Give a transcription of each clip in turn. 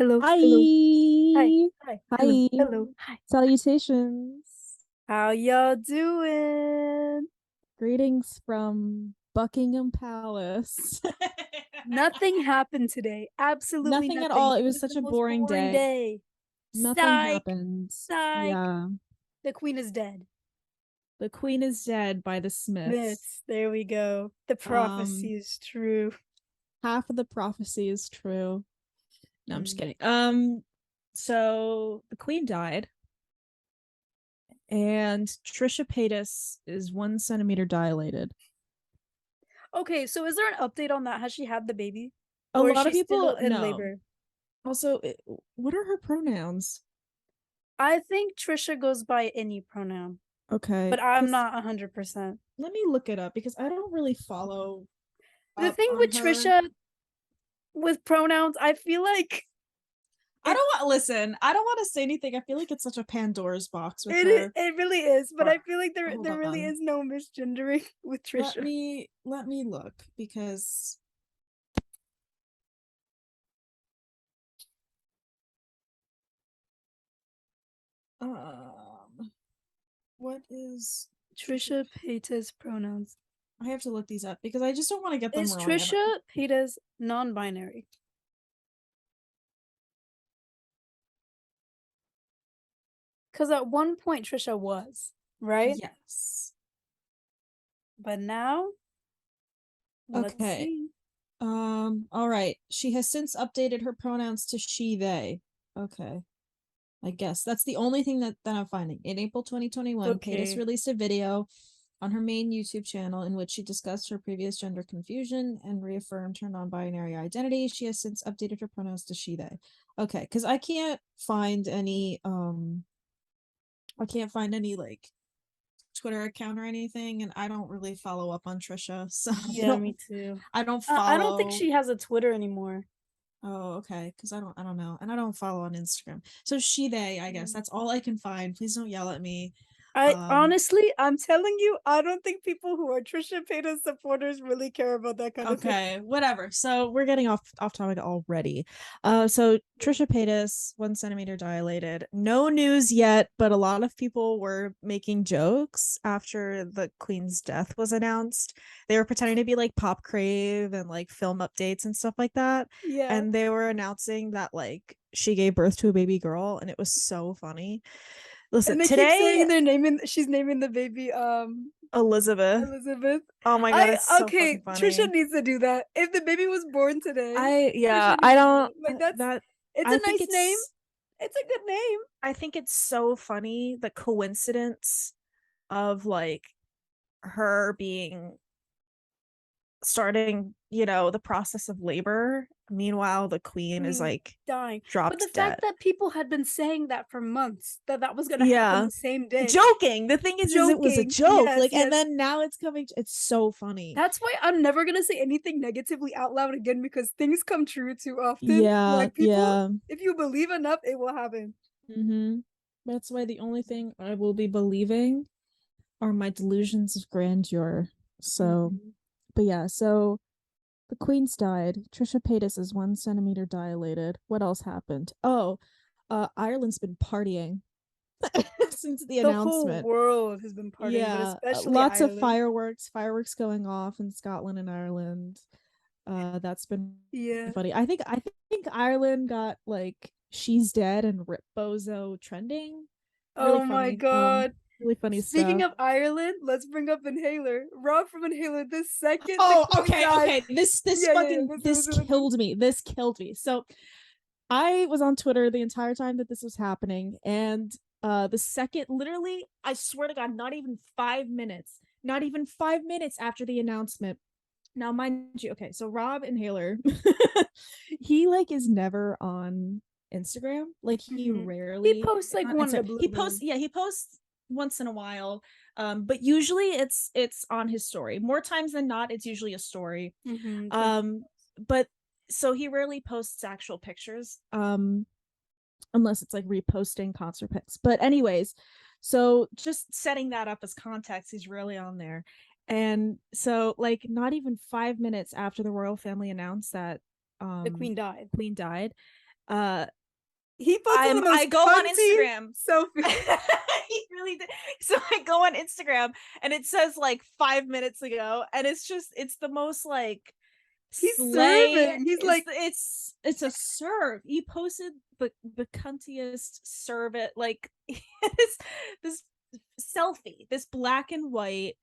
Hello, hello. Hi, Hi. hi, hello, Hi. hello, hi. Salutations. How y'all doing? Greetings from Buckingham Palace. Nothing happened today. Absolutely Nothing at nothing. all. It It was was the such a most boring boring day. day. Nothing Psych, happened. psych. Yeah. The queen is dead. The Queen is dead by the Smiths. Myths. There we go. The Um, prophecy is true. half of the prophecy is true. No, I'm just Mm. kidding. So the Queen died, and Trisha Paytas is 1 centimeter dilated. Okay, so is there an update on that? Has she had the baby? A Or is lot of she still people in know. labor? Also, what are her pronouns? I think Trisha goes by any pronoun, Okay, but I'm because not 100%. let me look it up because I don't really follow The up thing on with her. Trisha with pronouns, I feel like I it don't want listen. I don't want to say anything. I feel like it's such a Pandora's box with it her. it really is, but But I feel like there hold there really on. is no misgendering with Let Trisha. me let me look because um what is Trisha? Trisha Paytas pronouns. I have to look these up because I just don't want to get them Is wrong. Trisha Paytas non-binary? Because at one point Trisha was, right? Yes. But now, let's Okay. see. All right. She has since updated her pronouns to she, they. Okay. I guess that's the only thing that I'm finding. In April 2021, Paytas Okay. released a video on her main YouTube channel in which she discussed her previous gender confusion and reaffirmed her non-binary identity. She has since updated her pronouns to she, they. Okay, because I can't find any like Twitter account or anything, and I don't really follow up on Trisha, so Yeah, me too. I don't I don't think follow. she has a Twitter anymore. Oh, okay. Because I don't know, and I don't follow on Instagram. So she, they, I guess Mm. that's all I can find. Please don't yell at me. I Um, honestly, I'm telling you, I don't think people who are Trisha Paytas supporters really care about that kind of thing. okay, whatever. So we're getting off topic already. So Trisha Paytas, 1 centimeter dilated. No news yet, but a lot of people were making jokes after the Queen's death was announced. They were pretending to be like Pop Crave and like film updates and stuff like that. Yeah. And they were announcing that like she gave birth to a baby girl, and it was so funny. Listen, And they keep today saying she's naming the baby Elizabeth. Elizabeth. Oh my god, I it's so okay, fucking Trisha funny. needs to do that. If the baby was born today, Yeah, Trisha I needs to do don't that. Like that's that it's I a think nice name. it's It's a good name. I think it's so funny the coincidence of like her being starting, the process of labor. Meanwhile, the queen is Queen like dying. But the dropped fact dead. that people had been saying that for months, that that was gonna happen Yeah. the same day. Joking. The thing is it was a Joking. joke. Yes, Like, and yes. then now it's coming. It's so funny. That's why I'm never gonna say anything negatively out loud again because things come true too often. Yeah, Like people, yeah. if you believe enough, it will happen. Mm-hmm. That's why the only thing I will be believing are my delusions of grandeur. So, Mhm. but yeah, so the Queen's died. Trisha Paytas is 1 centimeter dilated. What else happened? Oh, Ireland's been partying since the The whole announcement. world has been partying, but Yeah, especially lots of Ireland. fireworks going off in Scotland and Ireland. That's been Yeah. funny. I think Ireland got like she's dead and Rip Bozo trending. Really Oh my funny. God. Really funny Speaking stuff. of Ireland, let's bring up Inhaler. Rob from Inhaler, the second the Oh, queen okay, died. okay. This Yeah, yeah, yeah. fucking Listen, this listen, listen. killed me. This killed me. So I was on Twitter the entire time that this was happening, and the second, literally, I swear to God, not even 5 minutes after the announcement. Now, mind you, okay, so Rob Inhaler, he like is never on Instagram. Like he Mhm. He rarely posts is like on one in a Instagram. blue He posts, moon. yeah, he posts once in a while. But usually it's on his story. More times than not, it's usually a story. Because Um, but so he rarely posts actual pictures. Unless it's like reposting concert pics. But anyways, so just setting that up as context, he's really on there. And so like not even 5 minutes after the royal family announced that the queen died. Queen died, Uh He posted the I most go on cunty Instagram. selfie. He really did. So I go on Instagram and it says like 5 minutes ago, and it's the most like He's slay. serving. He's like, It's a serve. He posted the cuntiest serve it like this this selfie, this black and white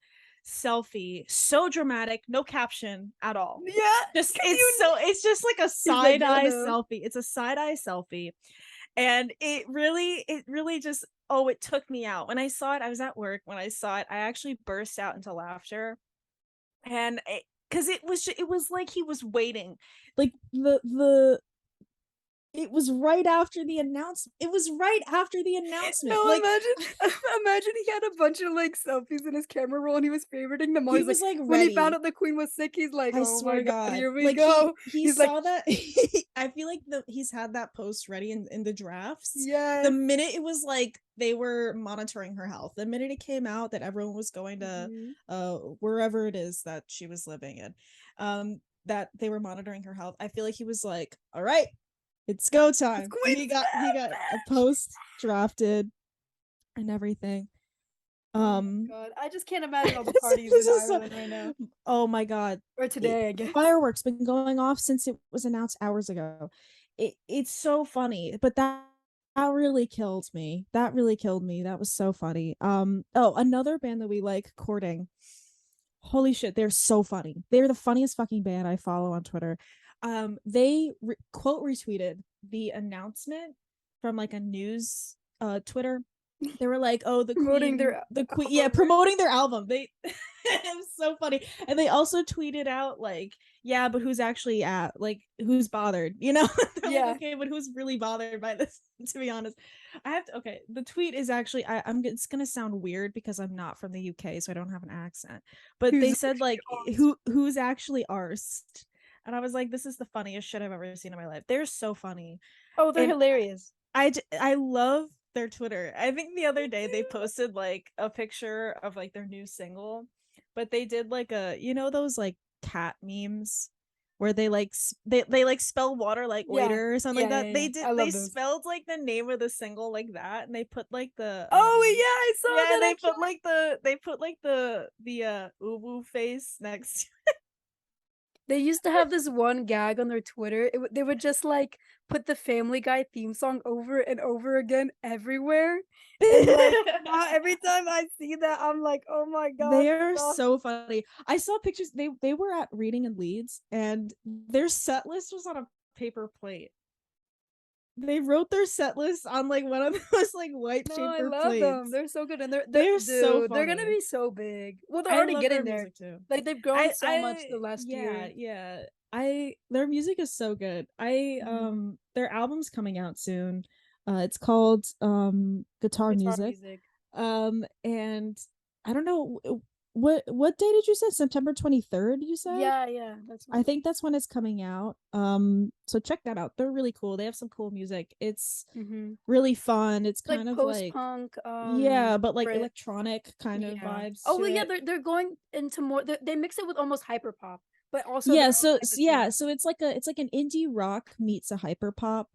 selfie, so dramatic, no caption at all. yeah, Just because you. it's just like a He's like, side no, eye no. selfie. It's a side eye selfie, and it really just, oh, it took me out when I saw it. I was at work when I saw it. I actually burst out into laughter, and because it was like he was waiting, like the it was right after the announcement. It was right after the announcement. No, Like imagine, imagine he had a bunch of like selfies in his camera roll and he was favoriting them all. he He's like, was like when he found ready. out the queen was sick, he's like, I oh swear my to god, God. here we Like go. he He's like, saw that. I feel like he's had that post ready in the drafts. The yes. minute it was like they were monitoring her health, the minute it came out that everyone was going to Mhm. wherever it is that she was living in, that they were monitoring her health, I feel like he was like, all right, it's go It's time. And queen he got a post drafted and everything. Oh my Um god. I just can't imagine all the this, parties this in is so, Ireland right now. oh my god. Or today, I guess. Fireworks been going off since it was announced hours ago. It's so funny, but that really killed me. That really killed me. That was so funny. Oh, another band that we like, Courting. Holy shit, they're so funny. They're the funniest fucking band I follow on Twitter. They quote retweeted the announcement from like a news Twitter. They were like, "Oh, Promoting their the queen, yeah, album, right? promoting their album." They, it was so funny, and they also tweeted out like, "Yeah, but who's actually at like who's bothered?" You know, they're like, Yeah. "Okay, but who's really bothered by this?" To be honest, I have to. Okay, the tweet is actually, I'm. It's gonna sound weird because I'm not from the UK, so I don't have an accent. But Who's they said like, actually who's actually arsed, and I was like, "This is the funniest shit I've ever seen in my life." They're so funny, Oh, they're and hilarious. I love their Twitter. I think the other day they posted like a picture of like their new single, but they did like a, you know, those like cat memes where they like they like spell water like Yeah. waiter or something like Yeah, yeah, that. yeah. I They love those. spelled like the name of the single like that, and they put like Oh yeah, I saw yeah, and that they put actually. like the uwu face next They used to have this one gag on their Twitter. They would just like put the Family Guy theme song over and over again everywhere. And like now every time I see that, I'm like, oh my god, They're stop. so funny. I saw pictures. They were at Reading in Leeds, and their set list was on a paper plate. They wrote their set list on like one of those like white No, I paper love them. plates. They're so good, and They're so dude, they're gonna funny. be so big. Well, they're I already love their getting there. music too. Like they've grown so much the I last yeah, year. yeah. I their music is so good. I Mhm. their album's coming out soon. It's called Guitar Guitar Music. music. And I don't know what day did you say? September 23rd, you said? Yeah, yeah, that's I what. think that's when it's coming out. So check that out. They're really cool. They have some cool music. It's Mhm. really fun. It's Like kind of post like, punk, yeah, but like Brit. electronic kind of Yeah. vibes Oh, to well, yeah, it. they're going into more. They mix it with almost hyper pop, but also their Yeah, own type of yeah, sound. so it's like an indie rock meets a hyper pop,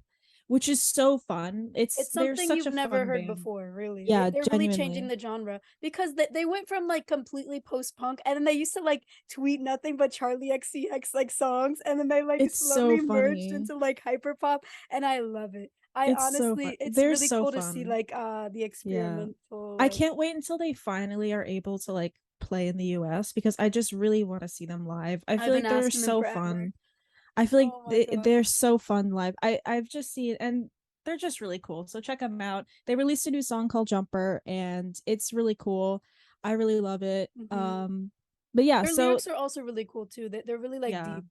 which is so fun. It's They're something such you've a never fun heard band. before, really. Yeah, They're really changing genuinely. the genre because they went from like completely post punk, and then they used to like tweet nothing but Charlie XCX like songs, and then they like It's so slowly merged funny. into like hyper pop, and I love it. I It's so fun. honestly, it's They're really so cool to see fun. like the Yeah. experimental I like. can't wait until they finally are able to like play in the US because I just really want to see them live. I I've feel been like they're asking them so forever. fun. I feel like Oh my god. they're so fun live. I've just seen, and they're just really cool. So check them out. They released a new song called Jumper, and it's really cool. I really love it. Mhm. But yeah, Their so lyrics are also really cool too. They're really like yeah. deep.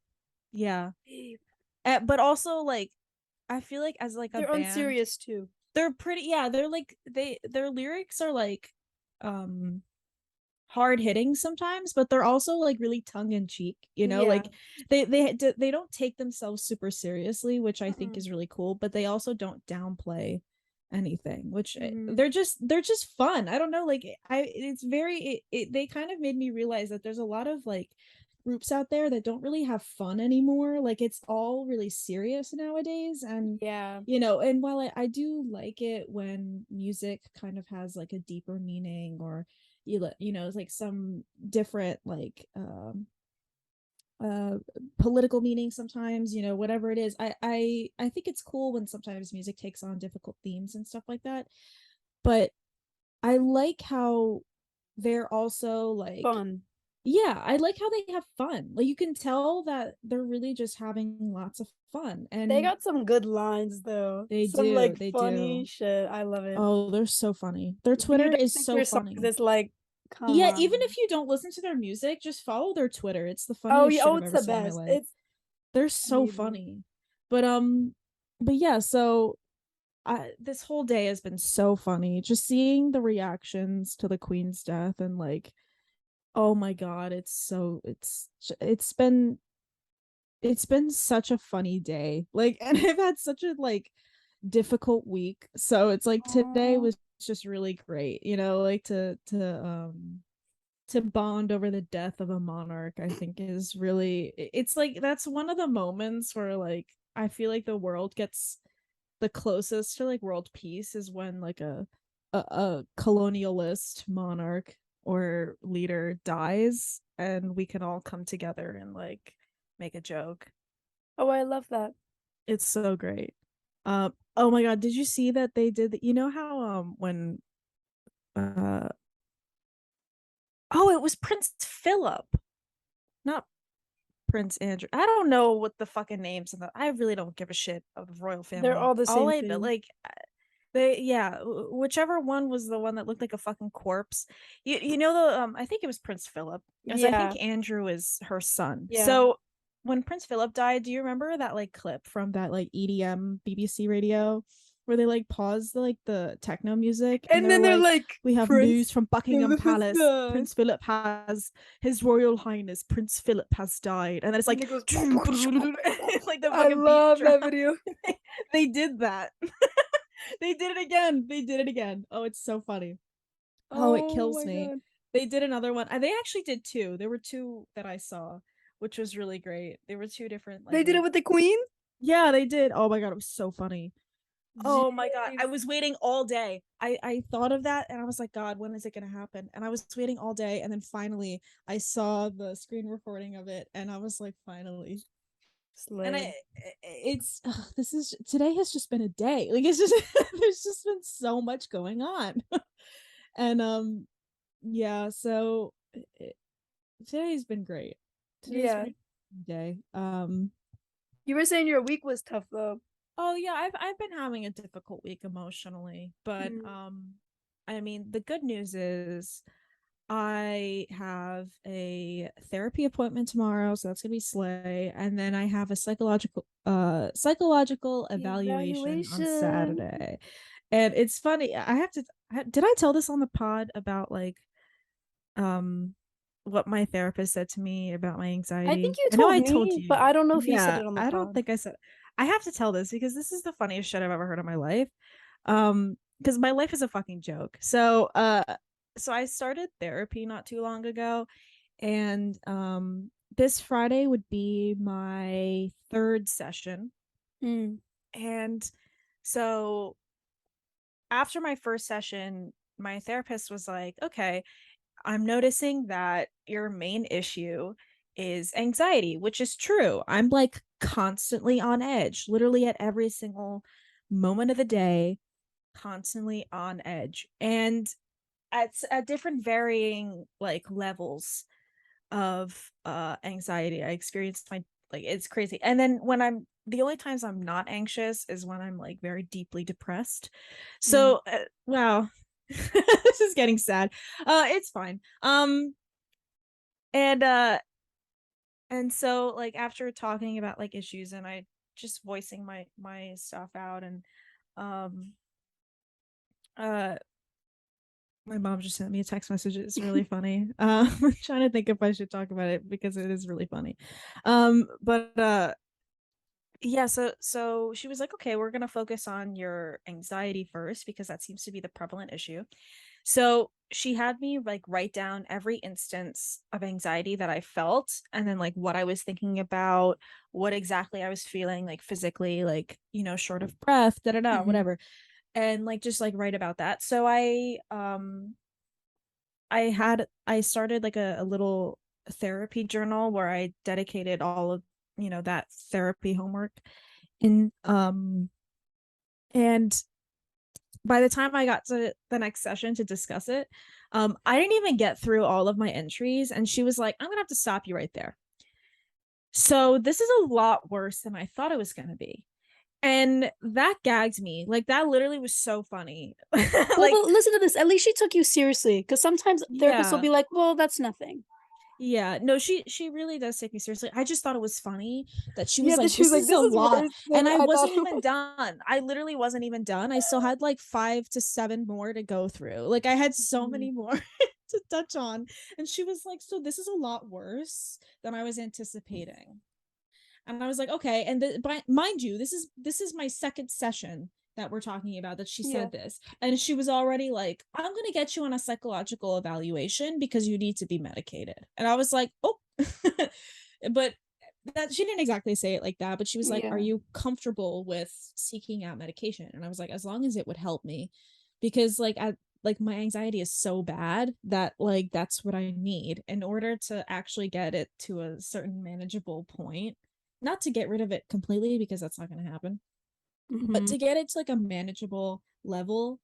Yeah. Deep. But also like I feel like as like a They're band, unserious too. they're pretty, yeah, they're like their lyrics are like um hard hitting sometimes, but they're also like really tongue in cheek, you know, Yeah. like they don't take themselves super seriously, which I think Mm-mm. is really cool, but they also don't downplay anything, which Mhm. they're just fun. I don't know, like I it's very they kind of made me realize that there's a lot of like groups out there that don't really have fun anymore. Like it's all really serious nowadays. And Yeah. and while I do like it when music kind of has like a deeper meaning, or it's like some different like uh political meaning sometimes, whatever it is. I think it's cool when sometimes music takes on difficult themes and stuff like that. But I like how they're also like, Fun. yeah, I like how they have fun. Like you can tell that they're really just having lots of fun. They And got some good lines though. they Some do, like they funny do. shit. I love it. Oh, they're so funny. Their Even if you Twitter don't is think so their songs, funny. it's like, come Yeah, even on. if you don't listen to their music, just follow their Twitter. It's the Oh funniest yeah, shit oh I've it's ever the seen in my best. life. It's They're so amazing. funny. But yeah, so this whole day has been so funny. Just seeing the reactions to the Queen's death, and like, oh my god, it's been such a funny day. Like, and I've had such a like difficult week. So it's like today Oh, was just really great, like to bond over the death of a monarch. I think is really, it's like that's one of the moments where like I feel like the world gets the closest to like world peace, is when like a colonialist monarch or leader dies, and we can all come together and like make a joke. oh, I love that. It's so great. Oh my god, did you see that they did you know how when uh oh, it was Prince Philip, not Prince Andrew. I don't know what the fucking names of I really don't give a shit of the royal They're family. all the All same I thing. like they yeah, whichever one was the one that looked like a fucking corpse. You know the I think it was Prince Philip, as I Yeah, think Andrew is her son. yeah. So when Prince Philip died, do you remember that like clip from that like EDM BBC radio where they like paused the techno music, and And they're then they're like, like, we have news Prince from Buckingham Philip is Palace. done. Prince Philip has His Royal Highness Prince Philip has died. And then it's And like it goes, like the I fucking beat love that drop. video. They did that. They did it again. They did it again. Oh, it's so funny. Oh, it Oh kills my me. god. They did another one. They actually did two. There were two that I saw, which was really great. There were two different like They did it with the Queen? yeah, they did. Oh my god, it was so funny. Oh my god, Jeez. I was waiting all day. I thought of that and I was like, God, when is it gonna happen? And I was waiting all day, and then finally I saw the screen recording of it, and I was like, finally. And Slay. it's this is today has just been a day. Like it's just there's just been so much going on. And yeah, so today's been great. Today's been Yeah. a day. You were saying your week was tough though. Oh yeah, I've been having a difficult week emotionally, but Mm. I mean, the good news is I have a therapy appointment tomorrow, so that's gonna be slay. And then I have a psychological evaluation on Evaluation. Saturday. And it's funny, did I tell this on the pod about like um what my therapist said to me about my I think anxiety? you I know told I told me, but you. I don't know if you said Yeah, it on the I don't pod. think I said, I have to tell this because this is the funniest shit I've ever heard in my life. Because my life is a fucking joke. So I started therapy not too long ago, and this Friday would be my third session. Mm. And so after my first session, my therapist was like, okay, I'm noticing that your main issue is anxiety, which is true. I'm like constantly on edge, literally at every single moment of the day, constantly on edge. And at different varying like levels of anxiety, I experienced my like it's crazy. And then when I'm the only times I'm not anxious is when I'm like very deeply depressed. Mm. So wow. This is getting sad. It's fine. And so like after talking about like issues, and I just voicing my stuff out, and um uh my mom just sent me a text message. It's really funny. I'm trying to think if I should talk about it because it is really funny. But yeah, so she was like, okay, we're gonna focus on your anxiety first because that seems to be the prevalent issue. So she had me like write down every instance of anxiety that I felt, and then like what I was thinking about, what exactly I was feeling like physically, like, short of breath, da da da, Mhm. whatever. And like just like write about that. So I started like a little therapy journal where I dedicated all of, that therapy homework. And by the time I got to the next session to discuss it, I didn't even get through all of my entries, and she was like, "I'm gonna have to stop you right there." So this is a lot worse than I thought it was gonna be, and that gagged me. Like that literally was so funny. Well, Like, but listen to this. At least she took you seriously, because sometimes therapists will yeah, be like, "Well, that's nothing." yeah, no, she really does take me seriously. I just thought it was funny that she was Yeah, that like, she was "This like, is a "This is lot," worse than and I I thought wasn't it even was. done. I literally wasn't even done. I still had like 5 to 7 more to go through. Like I had so Mhm. many more to touch on, and she was like, "So this is a lot worse than I was anticipating." And I was like, okay. And but mind you, this is my second session that we're talking about that she Yeah. said this. And she was already like, I'm gonna get you on a psychological evaluation because you need to be medicated. And I was like, oh. But that she didn't exactly say it like that, but she was like, are Yeah. you comfortable with seeking out medication? And I was like, as long as it would help me. Because like my anxiety is so bad that like that's what I need in order to actually get it to a certain manageable point, not to get rid of it completely because that's not going to happen, but Mhm. to get it to like a manageable level.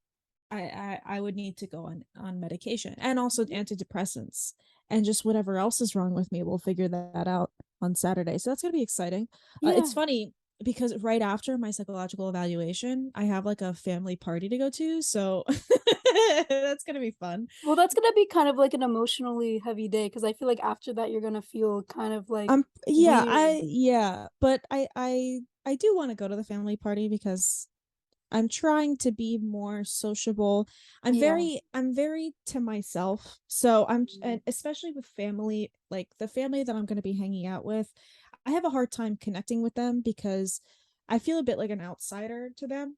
I would need to go on medication and also antidepressants, and just whatever else is wrong with me, we'll figure that out on Saturday. So that's gonna be exciting. It's Yeah. funny because right after my psychological evaluation, I have like a family party to go to, so that's gonna be fun. Well, that's gonna be kind of like an emotionally heavy day, because I feel like after that, you're gonna feel kind of, like, Yeah, weird. but I do want to go to the family party because I'm trying to be more sociable. Yeah. I'm very to myself. So Mhm. and especially with family, like the family that I'm going to be hanging out with, I have a hard time connecting with them because I feel a bit like an outsider to them.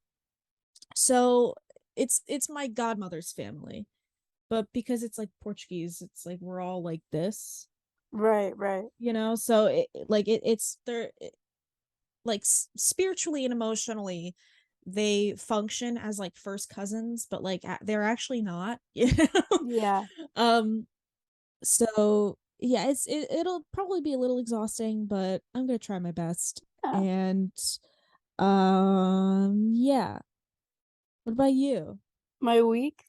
So it's my godmother's family, but because it's like Portuguese, it's like we're all like this, Right, right. so it's they're like spiritually and emotionally they function as like first cousins, but like they're actually not. Yeah. um so yeah, it'll probably be a little exhausting, but I'm gonna try my best. Yeah. And yeah, what about you? My week,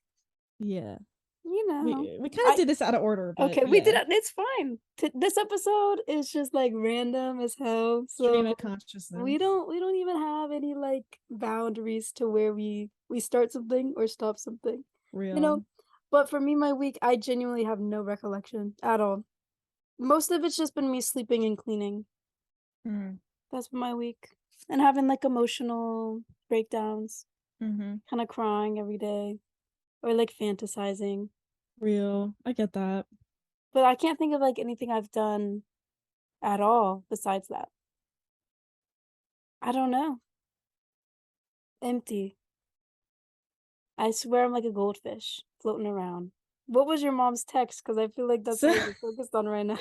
Yeah, you know, we kind of I did this out of order, but okay, we did yeah, it, it's fine. T This episode is just, like, random as hell, stream so of consciousness. we don't even have any, like, boundaries to where we start something or stop something, you know? Real. But for me, my week, I genuinely have no recollection at all. Most of it's just been me sleeping and cleaning. Mm, That's been my week. And having, like, emotional breakdowns, mm-hmm. kinda crying every day, or, like, fantasizing. Real, I get that. But I can't think of, like, anything I've done at all besides that. I don't know. Empty. I swear I'm like a goldfish floating around. What was your mom's text? Because I feel like that's So all you're focused on right now.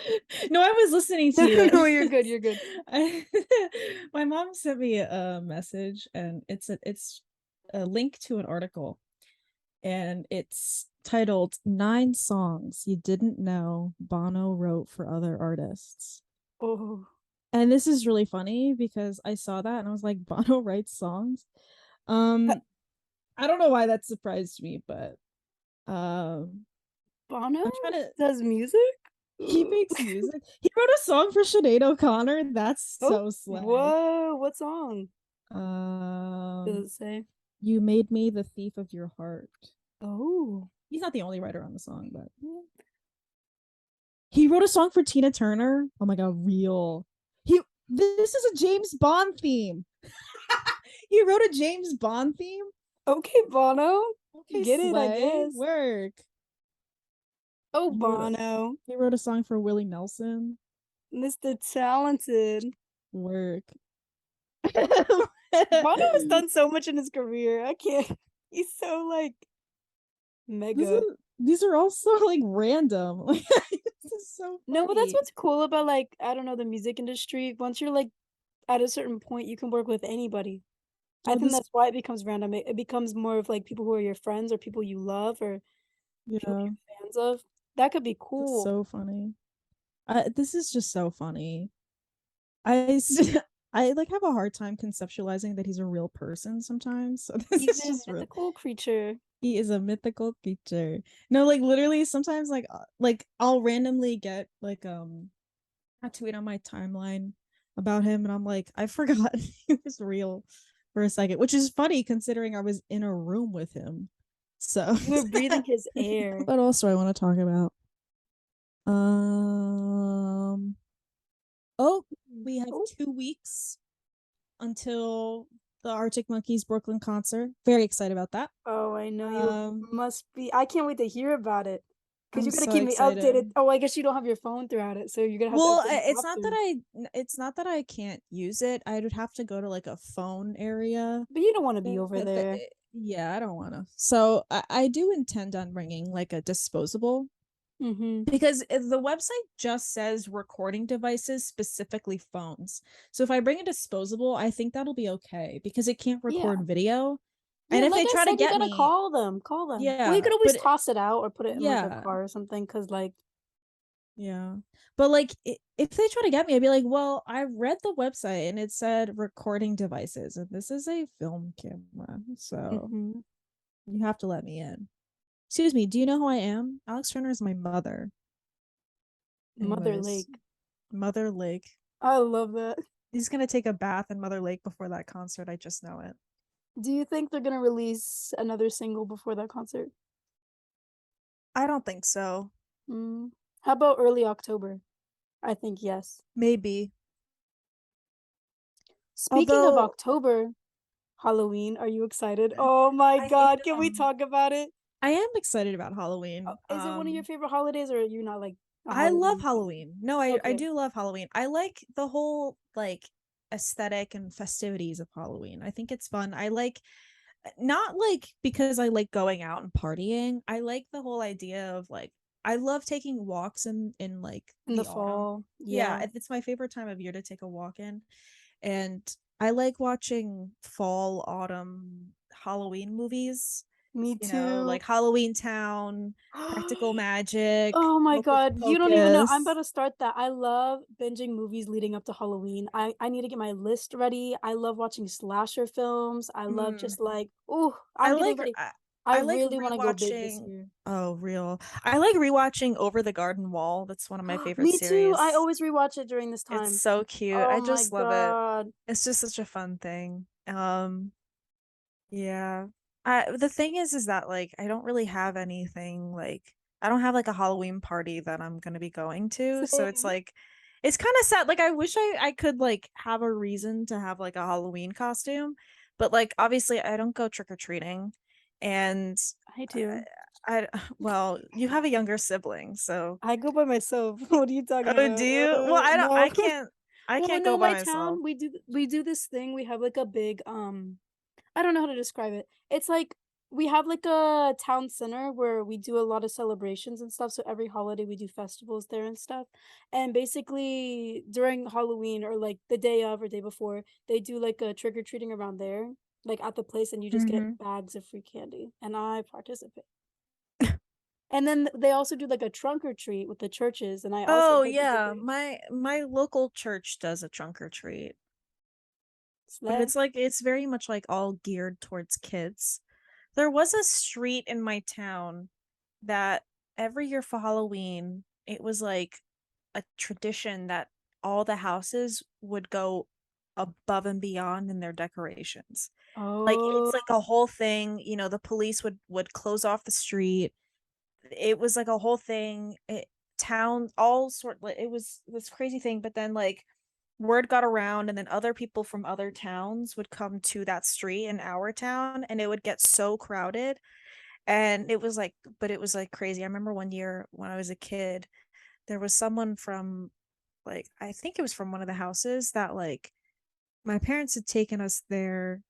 no, I was listening to No, you. no, you're good, you're good. I, my mom sent me a message, and it's a link to an article, and it's titled "Nine Songs You Didn't Know Bono Wrote for Other Artists." Oh. And this is really funny because I saw that and I was like, Bono writes songs. Uh, Um, I don't know why that surprised me, but um, Bono I'm trying to. does music? He makes music. He wrote a song for Sinead O'Connor. That's Oh, so slay. whoa, what song does Um, it say? You Made Me the Thief of Your Heart. Oh. He's not the only writer on the song, but yeah. He wrote a song for Tina Turner. Oh my god, real. He This is a James Bond theme. He wrote a James Bond theme. Okay, Bono. Okay, Get it, I slay. guess. Work. Oh, He wrote a Bono. he wrote a song for Willie Nelson. Mr. Talented. Work. Bono has done so much in his career. I can't. He's so like This Mega. is these are all so like random. Like this is so No, but that's funny. what's cool about, like, I don't know, the music industry. Once you're, like, at a certain point, you can work with anybody. I Oh, think this that's why it becomes random. It becomes more of, like, people who are your friends or people you love or people yeah, you're fans of. That could be this is cool. so funny. This is just so funny. I like have a hard time conceptualizing that he's a real person sometimes. So this He's is a just real. mythical creature. He is a mythical creature. No, like literally sometimes like I'll randomly get like a tweet on my timeline about him and I'm like, I forgot he was real for a second, which is funny considering I was in a room with him. So You were breathing his air. what else do I want to talk about? Um oh, we have Oh, 2 weeks until the Arctic Monkeys Brooklyn concert. Very excited about that. oh, I know you Um, must be. I can't wait to hear about it. Because I'm you gotta so keep me updated. excited. Oh, I guess you don't have your phone throughout it, so you're gonna have to Well, update me after. it's not that I can't use it. I would have to go to like a phone area. But you don't want to be over But there. yeah, I don't want to. So I do intend on bringing like a disposable Mm-hmm. because the website just says recording devices, specifically phones. So if I bring a disposable, I think that'll be okay because it can't Yeah. record video. Yeah, And if like they I try to said, you get gotta me, call them. Call them. Well, you yeah, could always but toss it out or put it in like a yeah, car or something. Cause like, yeah. But like if they try to get me, I'd be like, "Well, I read the website and it said recording devices and this is a film camera. So, hmm, you have to let me in." Excuse me, do you know who I am? Alex Turner is my mother. Mother Anyways, Lake. Mother Lake. I love that. He's going to take a bath in Mother Lake before that concert. I just know it. Do you think they're gonna release another single before that concert? I don't think so. Mm. How about early October? I think yes. Maybe. Speaking of Although October, Halloween, are you excited? Oh my I God, can we am talk about it? I am excited about Halloween. Is it one of your favorite holidays or are you not like a I love Halloween fan? Halloween. No, I Okay. do love Halloween. I like the whole like aesthetic and festivities of Halloween. I think it's fun. I like not like because I like going out and partying. I like the whole idea of like I love taking walks in like In the the autumn. fall. Yeah, Yeah. it's my favorite time of year to take a walk in. And I like watching fall, autumn Halloween movies, Me like too. Halloween Town, Practical Magic, Oh my Hocus God, you don't even know. I'm about Pocus. to start that. I love binging movies leading up to Halloween. I need to get my list ready. I love watching slasher films. I love Mm. just like, oh, I I'm getting like ready. I, I I like really want to go big this rewatching. year. Oh, real. I like rewatching Over the Garden Wall. That's one of my favorite Me too. I series. always rewatch it during this It's time. so cute. Oh I my just love it. God. It's just such a fun thing. Yeah. The thing is that like I don't really have anything like I don't have like a Halloween party that I'm gonna be going to. So it's Same. like it's kind of sad. Like I wish I could like have a reason to have like a Halloween costume, but like obviously I don't go trick or treating, and I do. well you have a younger sibling, so I go by myself. What are you talking oh do about? you? Well No. I Well, can't no, go by my myself. town, we do this thing. We have like a big I don't know how to describe it. It's like we have like a town center where we do a lot of celebrations and stuff. So every holiday we do festivals there and stuff. And basically during Halloween or like the day of or day before, they do like a trick or treating around there, like at the place, and you just get Hmm. bags of free candy. And I participate. And then they also do like a trunk or treat with the churches, and I also Oh yeah, participate. my local church does a trunk or treat. But Slay. it's very much like all geared towards kids. There was a street in my town that every year for Halloween, it was like a tradition that all the houses would go above and beyond in their decorations. Like Oh, it's like a whole thing, the police would close off the street. It was like a whole thing. Town all sort like it was this crazy thing, but then like word got around and then other people from other towns would come to that street in our town and it would get so crowded and it was like crazy. I remember one year when I was a kid there was someone from like I think it was from one of the houses that like my parents had taken us there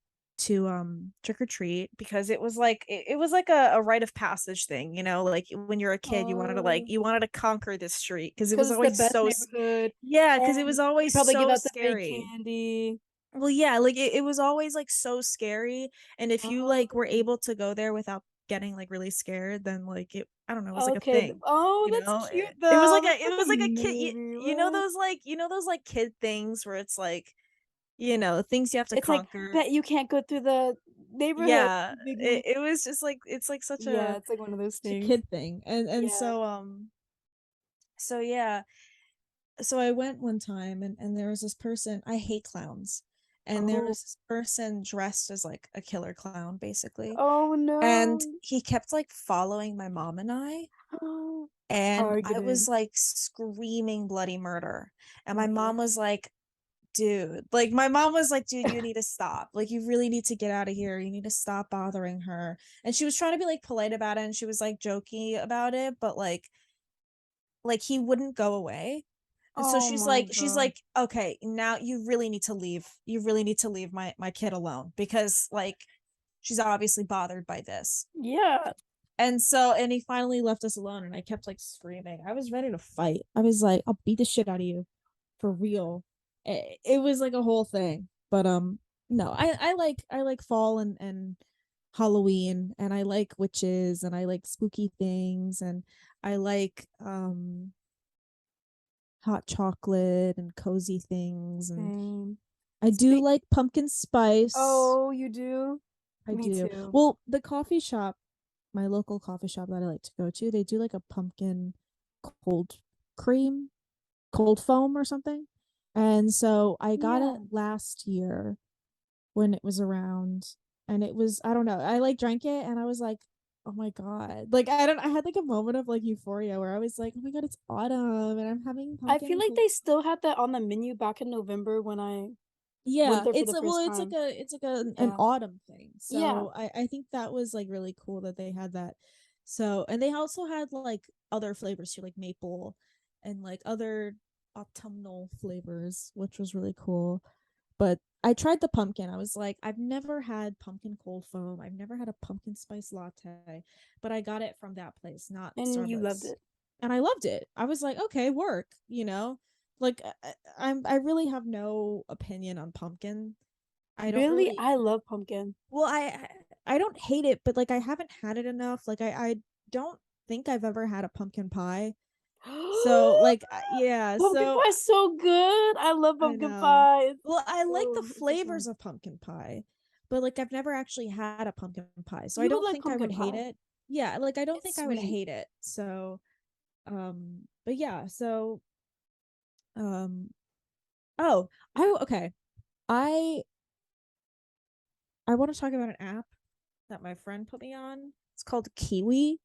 to trick or treat because it was like it was like a rite of passage thing, you know, like when you're a kid Oh, you wanted to conquer this street because it because was it's the always best neighborhood, yeah, because it and was they always probably give so out the fake scary. candy. Well, yeah, like it was always like so scary, and if you like were Oh, able to go there without getting like really scared, then like it I don't know, it was like a okay. thing. Oh, You that's know, cute it was though. like That's it like was a like a kid movie. you know those like kid things where it's like, you know, things you have to It's like conquer. that you can't go through the neighborhood. Yeah, Big me. it was just like it's like Yeah, it's like one of those such a things. kid thing. And Yeah. so yeah, so I went one time and there was this person, I hate clowns. And there Oh. was this person dressed as like a killer clown basically. Oh And no. he kept like following my mom and I, Oh, and I targeted. was like screaming bloody murder. And my Yeah. mom was like, dude, like my mom was like, dude, you need to stop. Like you really need to get out of here. You need to stop bothering her. And she was trying to be like polite about it and she was like jokey about it, but like he wouldn't go away. And so Oh my she's god. like, okay, now you really need to leave. You really need to leave my kid alone because like she's obviously bothered by this. Yeah. And so and he finally left us alone and I kept like screaming. I was ready to fight. I was like, I'll beat the shit out of you for real. It was like a whole thing. But no, I like fall and Halloween, and I like witches, and I like spooky things, and I like hot chocolate and cozy things, and Same. I do Speak. like pumpkin spice. Oh, you do? I Me do. too. Well, the coffee shop, my local coffee shop that I like to go to, they do like a pumpkin cold cream, cold foam or something. And so I got Yeah. it last year when it was around, and it was, I don't know, I like drank it and I was like, oh my god. Like I had like a moment of like euphoria where I was like, oh my god, it's autumn and I'm having I pumpkin feel and like cold. they still had that on the menu back in November when I went Yeah, there for it's the a well, first time. it's like an Yeah. autumn thing. Yeah. So I think that was like really cool that they had that. So and they also had like other flavors too, like maple and like other autumnal flavors, which was really cool. But I tried the pumpkin. I was like, I've never had pumpkin cold foam. I've never had a pumpkin spice latte, but I got it from that place, not And you loved Starbucks. it. And I loved it. I was like, okay, work, you know? Like I really have no opinion on pumpkin. I don't Really? really I love pumpkin. well, I don't hate it, but like I haven't had it enough. Like I don't think I've ever had a pumpkin pie. So like yeah, Pumpkin so pie's so good. I love I pumpkin know. pie. Well, I like the It's so flavors fun. of pumpkin pie, but like I've never actually had a pumpkin pie. So I You would don't like think I would pumpkin hate pie. it. Yeah, like I don't It's think I would sweet. hate it. So but yeah, so um oh, I okay. I I want to talk about an app that my friend put me on. It's called Kiwi,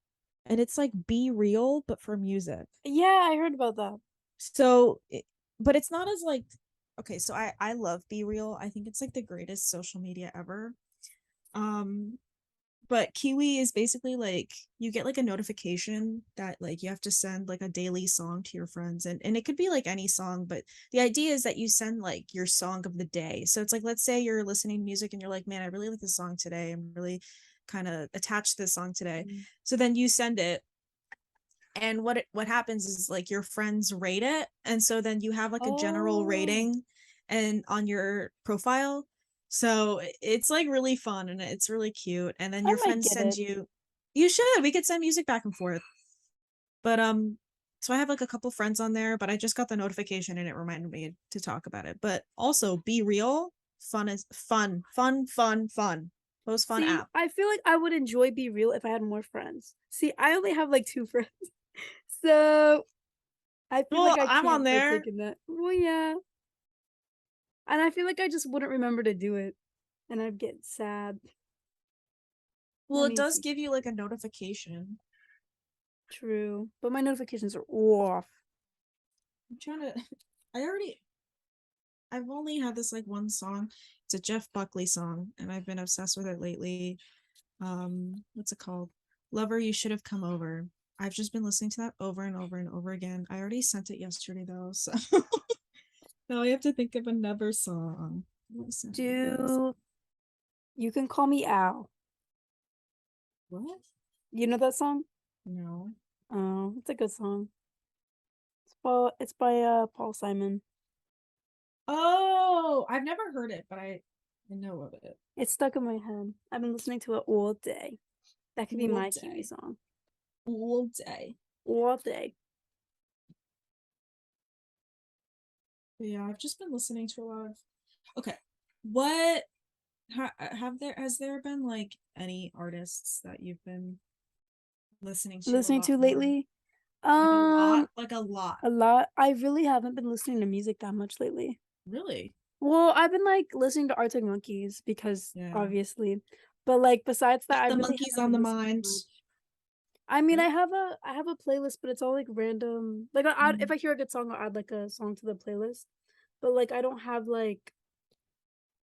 and it's like Be Real but for music. Yeah, I heard about that. So but it's not as like okay, so I love Be Real. I think it's like the greatest social media ever. Um but Kiwi is basically like you get like a notification that like you have to send like a daily song to your friends, and it could be like any song, but the idea is that you send like your song of the day. So it's like let's say you're listening to music and you're like, man, I really like this song today. I'm really kind of attached to this song today. Mm. So then you send it, and what happens is like your friends rate it, and so then you have like a general Oh, rating and on your profile. So it's like really fun and it's really cute, and then I your might friends get send it. you, you should, we could send music back and forth. But so I have like a couple friends on there, but I just got the notification and it reminded me to talk about it. But also Be Real, fun is fun, most fun See, app. I feel like I would enjoy Be Real if I had more friends. See, I only have like 2 friends. So, I feel Well, like I I'm on can't there. partake in that. Well, yeah. And I feel like I just wouldn't remember to do it, and I'd get sad. Well, I it need does to. give you like a notification. True, but my notifications are off. I'm trying to. I already. I've only had this like one song. It's a Jeff Buckley song, and I've been obsessed with it lately. What's it called? Lover, you should have come over. I've just been listening to that over and over and over again. I already sent it yesterday though, so now I have to think of another song. What sent you guys? Do You Can Call Me Al. What? You know that song? No. Oh, it's a good song. It's by Paul Simon. Oh, I've never heard it, but I know of it. It's stuck in my head. I've been listening to it all day. That could be All my TV day. song. All day. All day. But yeah, I've just been listening to a lot of. Okay, what have there has there been like any artists that you've been listening to a Listening lot to more? lately? Like a lot, Um, like a lot. a lot. I really haven't been listening to music that much lately. Really? Well, I've been like listening to Arctic Monkeys because Yeah. obviously, but like besides that, Got I the really monkeys haven't on been the listening mind. much. I mean, Right? I have a playlist, but it's all like random. Like I add, if Mm. I hear a good song, I'll add like a song to the playlist. But like I don't have like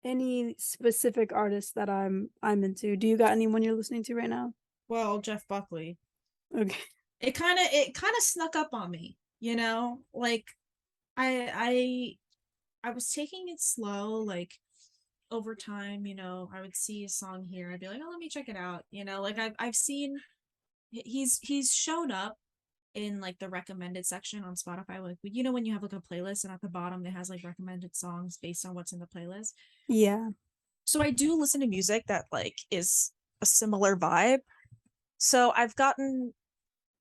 any specific artists that I'm into. Do you got anyone you're listening to right now? Well, Jeff Buckley. Okay. It kind of snuck up on me, you know? Like I was taking it slow, like over time, I would see a song here, I'd be like, oh, let me check it out. Like I've seen he's shown up in like the recommended section on Spotify. Like when you have like a playlist and at the bottom it has like recommended songs based on what's in the playlist. Yeah. So I do listen to music that like is a similar vibe. So I've gotten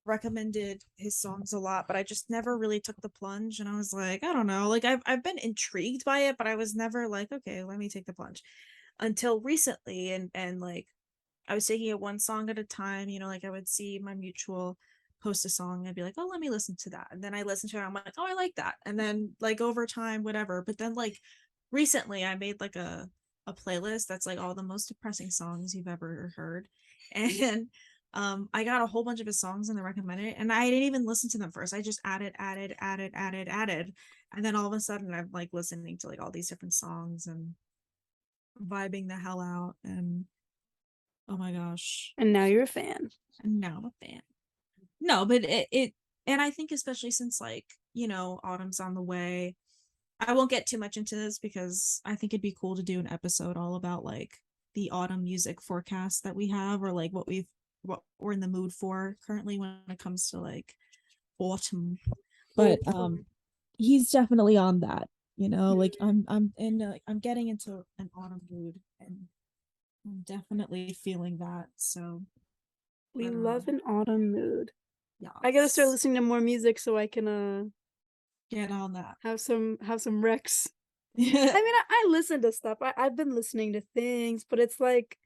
recommended his songs a lot, but I just never really took the plunge. And I was like, I don't know. Like I've been intrigued by it, but I was never like, okay, let me take the plunge until recently. And like I was taking it one song at a time, like I would see my mutual post a song and I'd be like, oh, let me listen to that. And then I listen to it, I'm like, oh, I like that. And then like over time, whatever. But then like recently I made like a playlist that's like all the most depressing songs you've ever heard. And I got a whole bunch of his songs in the recommended and I didn't even listen to them first. I just added. And then all of a sudden I'm like listening to like all these different songs and vibing the hell out. And oh my gosh. And now you're a fan. And now I'm a fan. No, but it and I think especially since like, autumn's on the way. I won't get too much into this because I think it'd be cool to do an episode all about like the autumn music forecast that we have or like what we're in the mood for currently when it comes to like autumn. But Oh, he's definitely on that, like I'm getting into an autumn mood and I'm definitely feeling that. So we I don't love know. an autumn mood. I gotta start Yes. listening to more music so I can Get on that. have some Rex. Yeah. I mean, I listen to stuff. I've been listening to things, but it's like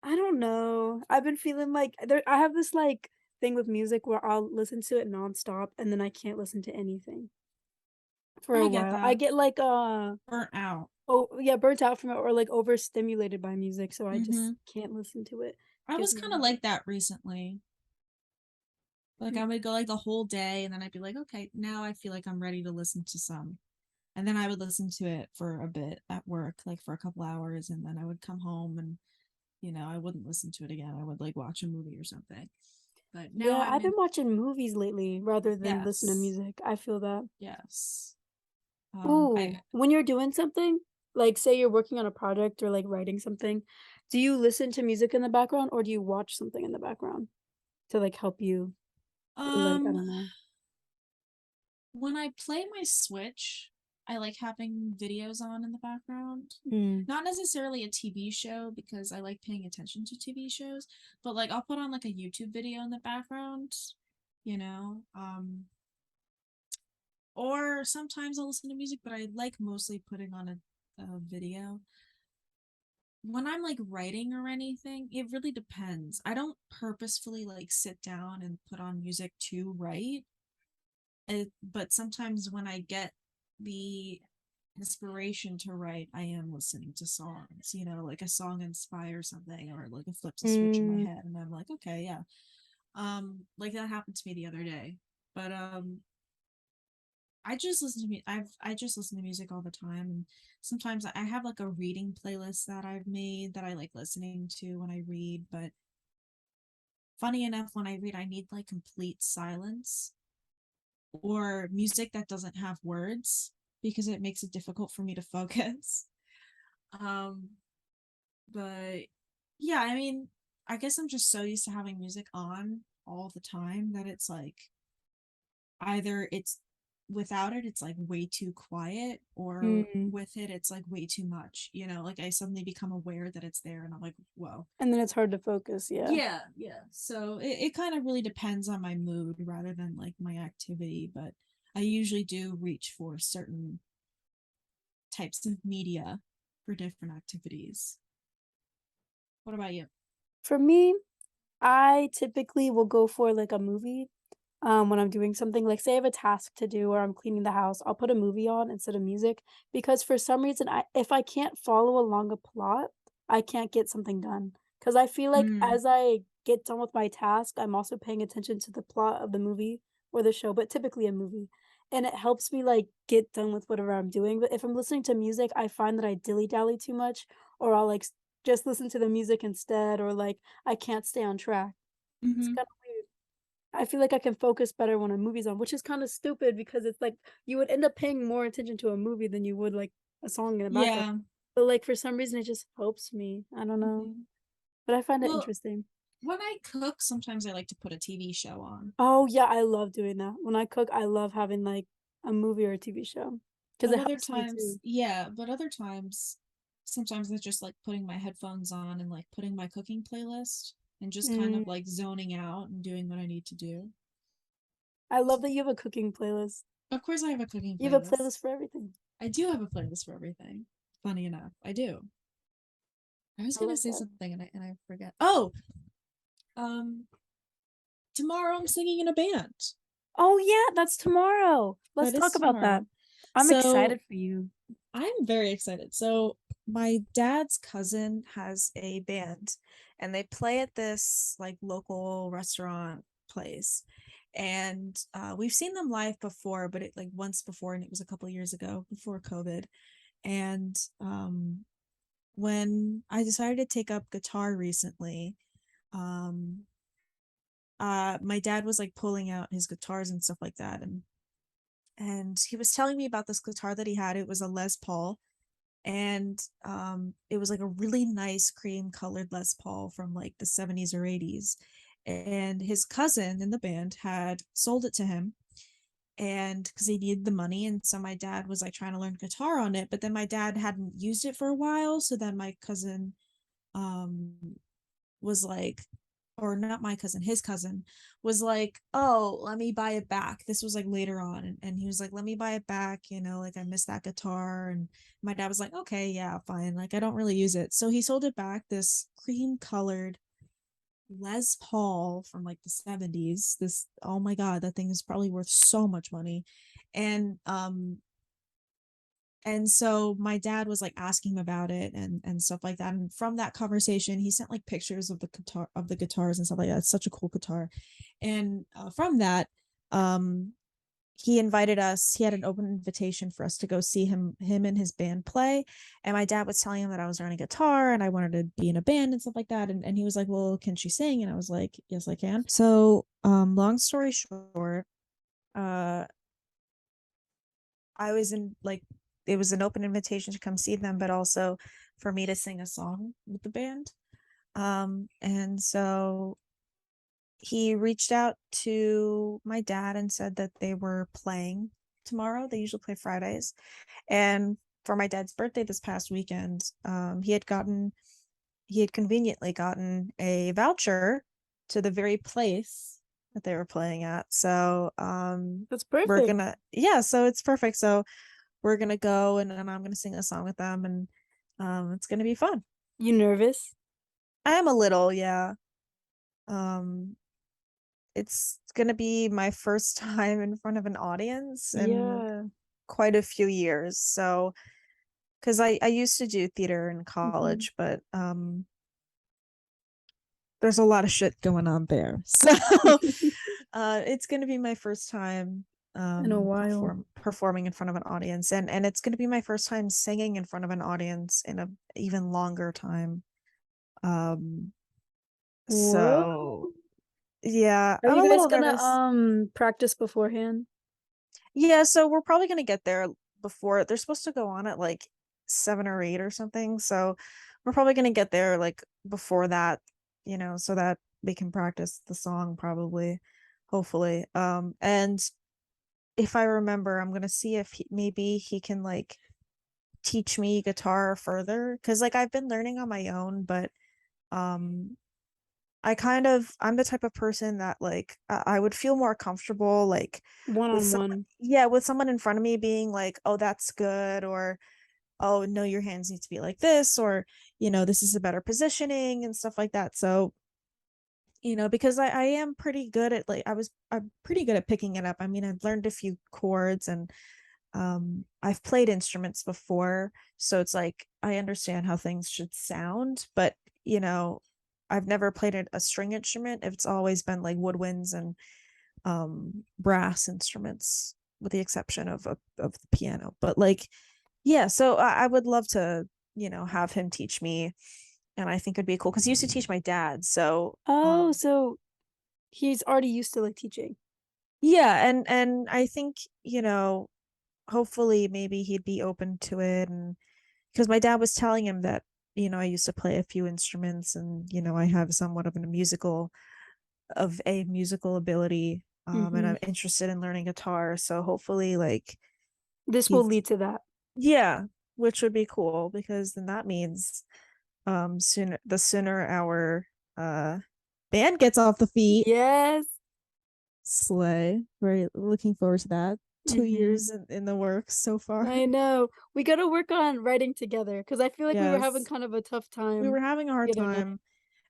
I don't know. I've been feeling like I have this like thing with music where I'll listen to it nonstop and then I can't listen to anything for a I get while. I that. get like Burnt out. oh yeah, burnt out from it or like overstimulated by music, so I just Mm-hmm. can't listen to it. I Gives was me a kind of headache. like that recently. Like I would go like the whole day and then I'd be like, okay, now I feel like I'm ready to listen to some. And then I would listen to it for a bit at work, like for a couple hours, and then I would come home and I wouldn't listen to it again. I would like watch a movie or something. But now Yeah, I'm I've in been watching movies lately rather than listen to yes. music. I feel that. Yes. I Ooh, when you're doing something, like say you're working on a project or like writing something, do you listen to music in the background or do you watch something in the background to like help you or like I um don't know. when I play my Switch, I like having videos on in the background. Mm. Not necessarily a TV show because I like paying attention to TV shows, but like I'll put on like a YouTube video in the background, you know. Or sometimes I'll listen to music, but I like mostly putting on a video. When I'm like writing or anything, it really depends. I don't purposefully like sit down and put on music to write. But sometimes when I get the inspiration to write, I am listening to songs, like a song inspires something or like it flips a switch in my Mm. head and I'm like, okay, yeah. Like that happened to me the other day. But I just listen to music all the time and sometimes I have like a reading playlist that I've made that I like listening to when I read, but funny enough when I read I need like complete silence or music that doesn't have words because it makes it difficult for me to focus. Um, But yeah, I mean, I guess I'm just so used to having music on all the time that it's like either it's without it, it's like way too quiet, or Mm. with it, it's like way too much. Like I suddenly become aware that it's there and I'm like, whoa. And then it's hard to focus, yeah. Yeah, yeah. So it kind of really depends on my mood rather than like my activity, but I usually do reach for certain types of media for different activities. What about you? For me, I typically will go for, like, a movie, when I'm doing something, like, say I have a task to do or I'm cleaning the house, I'll put a movie on instead of music because for some reason, if I can't follow along a plot, I can't get something done. Because I feel like Mm, as I get done with my task, I'm also paying attention to the plot of the movie or the show, but typically a movie, and it helps me, like, get done with whatever I'm doing, but if I'm listening to music, I find that I dilly-dally too much, or I'll, like, just listen to the music instead, or, like, I can't stay on track. It's mm-hmm. kinda weird. I feel like I can focus better when a movie's on, which is kinda stupid because it's like you would end up paying more attention to a movie than you would, like, a song in the background. Yeah. But, like, for some reason, it just helps me. I don't know, Mhm. but I find it Well, interesting. when I cook, sometimes I like to put a TV show on. Oh, yeah, I love doing that. When I cook, I love having, like, a movie or a TV show because But it other helps me times, too. yeah, but other times, sometimes it's just like putting my headphones on and like putting my cooking playlist and just kind Mm, of like zoning out and doing what I need to do. I love that you have a cooking playlist. Of course, I have a cooking You have a playlist. playlist for everything. I do have a playlist for everything. Funny enough, I do. I was I gonna love say that. something and I forget. Oh, um, tomorrow I'm singing in a band. Oh, yeah, that's tomorrow. Let's That is talk about that. tomorrow. I'm So excited for you. I'm very excited. So my dad's cousin has a band and they play at this like local restaurant place. And we've seen them live before, but it like once before, and it was a couple years ago before COVID. And when I decided to take up guitar recently, um, my dad was like pulling out his guitars and stuff like that, and he was telling me about this guitar that he had. It was a Les Paul, and it was like a really nice cream colored Les Paul from like the 70s or 80s. And his cousin in the band had sold it to him, and because he needed the money, and so my dad was like trying to learn guitar on it, but then my dad hadn't used it for a while, so then my cousin um was like, or not my cousin, his cousin was like, oh, let me buy it back. This was like later on. And he was like, let me buy it back. Like I missed that guitar. And my dad was like, okay, yeah, fine. Like I don't really use it. So he sold it back, this cream colored Les Paul from like the 70s. This, oh my God, that thing is probably worth so much money. And, um, and so my dad was like asking him about it and stuff like that, and from that conversation he sent like pictures of the guitars and stuff like that. It's such a cool guitar. And from that, um he invited us. He had an open invitation for us to go see him and his band play. And my dad was telling him that I was learning guitar and I wanted to be in a band and stuff like that. And he was like, well, can she sing? And I was like, yes, I can. So long story short, uh I was in like, it was an open invitation to come see them, but also for me to sing a song with the band. And so he reached out to my dad and said that they were playing tomorrow. They usually play Fridays. And for my dad's birthday this past weekend, he had conveniently gotten a voucher to the very place that they were playing at. So That's we're perfect. gonna, yeah, so it's perfect. So we're gonna go and I'm gonna sing a song with them, and it's gonna be fun. You nervous? I am a little, yeah. Um, it's gonna be my first time in front of an audience in Yeah. quite a few years. So, because I used to do theater in Mhm. college, but there's a lot of shit going on there. So, it's gonna be my first time In a while. performing in front of an audience, and it's going to be my first time singing in front of an audience in a even longer time. um What? so yeah, Are I'm you a guys little gonna, nervous. practice beforehand? Yeah, so we're probably going to get there before they're supposed to go on at like 7 or 8 or something, so we're probably gonna get there like before that, so that we can practice the song probably, hopefully. And if I remember, I'm gonna see if maybe he can like teach me guitar further because like I've been learning on my own, but um I'm the type of person that like I would feel more comfortable like One with on someone, one. yeah, with someone in front of me being like, oh, that's good, or oh no, your hands need to be like this, or this is a better positioning and stuff like that. So because I am pretty good at like I'm pretty good at picking it up. I mean, I've learned a few chords, and I've played instruments before, so it's like I understand how things should sound, but you know I've never played a string instrument. It's always been like woodwinds and brass instruments, with the exception of the piano. But like, yeah, so I would love to have him teach me, and I think it'd be cool because he used to teach my dad. So Oh, so he's already used to like teaching. yeah, and I think hopefully maybe he'd be open to it. And because my dad was telling him that I used to play a few instruments, and I have somewhat of a musical ability, and Hmm. I'm interested in learning guitar, so hopefully like This will he's, lead to that. yeah, which would be cool because then that means sooner our uh band gets off the feet. Yes. Slay. Very looking forward to that. 2 years Hmm. in the works so far. I know. We gotta work on writing together because I feel like we were having Yes. kind of a tough We time were having a hard the other night. time,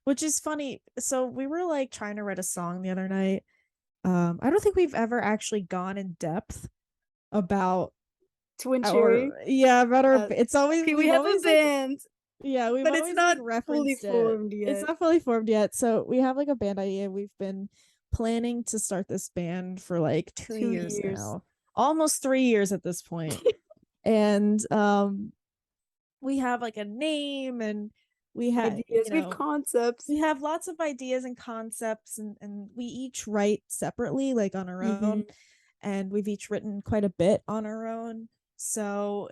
which is funny. So we were like trying to write a song the other night. I don't think we've ever actually gone in depth about Twin Cherry. our, yeah, about our, Uh, it's always, okay, we we've have a always like, band, yeah, we've but it's always like not fully referenced it. formed It's yet. not fully formed yet. So we have like a band idea. We've been planning to start this band for like two 2 years. years now, almost 3 years at this point. And we have like a name, and we have, Ideas. We have concepts. we have lots of ideas and concepts, and we each write separately, like on our Hmm. own, and we've each written quite a bit on our own. So,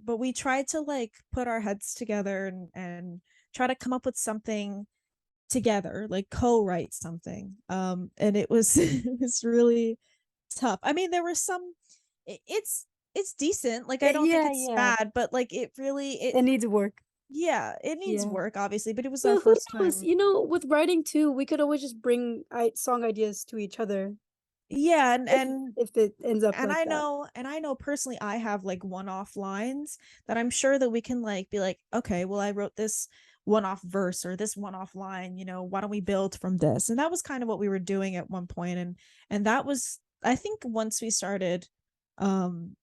but we try to like put our heads together and try to come up with something together, like co-write something. And it was it was really tough. I mean, there were some, it's decent. Like I don't think Yeah, it's yeah. bad, but like it It needs work. yeah, it needs Yeah. work obviously, but it was our But who first knows? time. With writing too, we could always just bring song ideas to each other Yeah, if if it ends up like that. and I know personally I have like one-off lines that I'm sure that we can like be like, okay, well I wrote this one-off verse or this one-off line, why don't we build from this? And that was kind of what we were doing at one point, and that was, I think, once we started um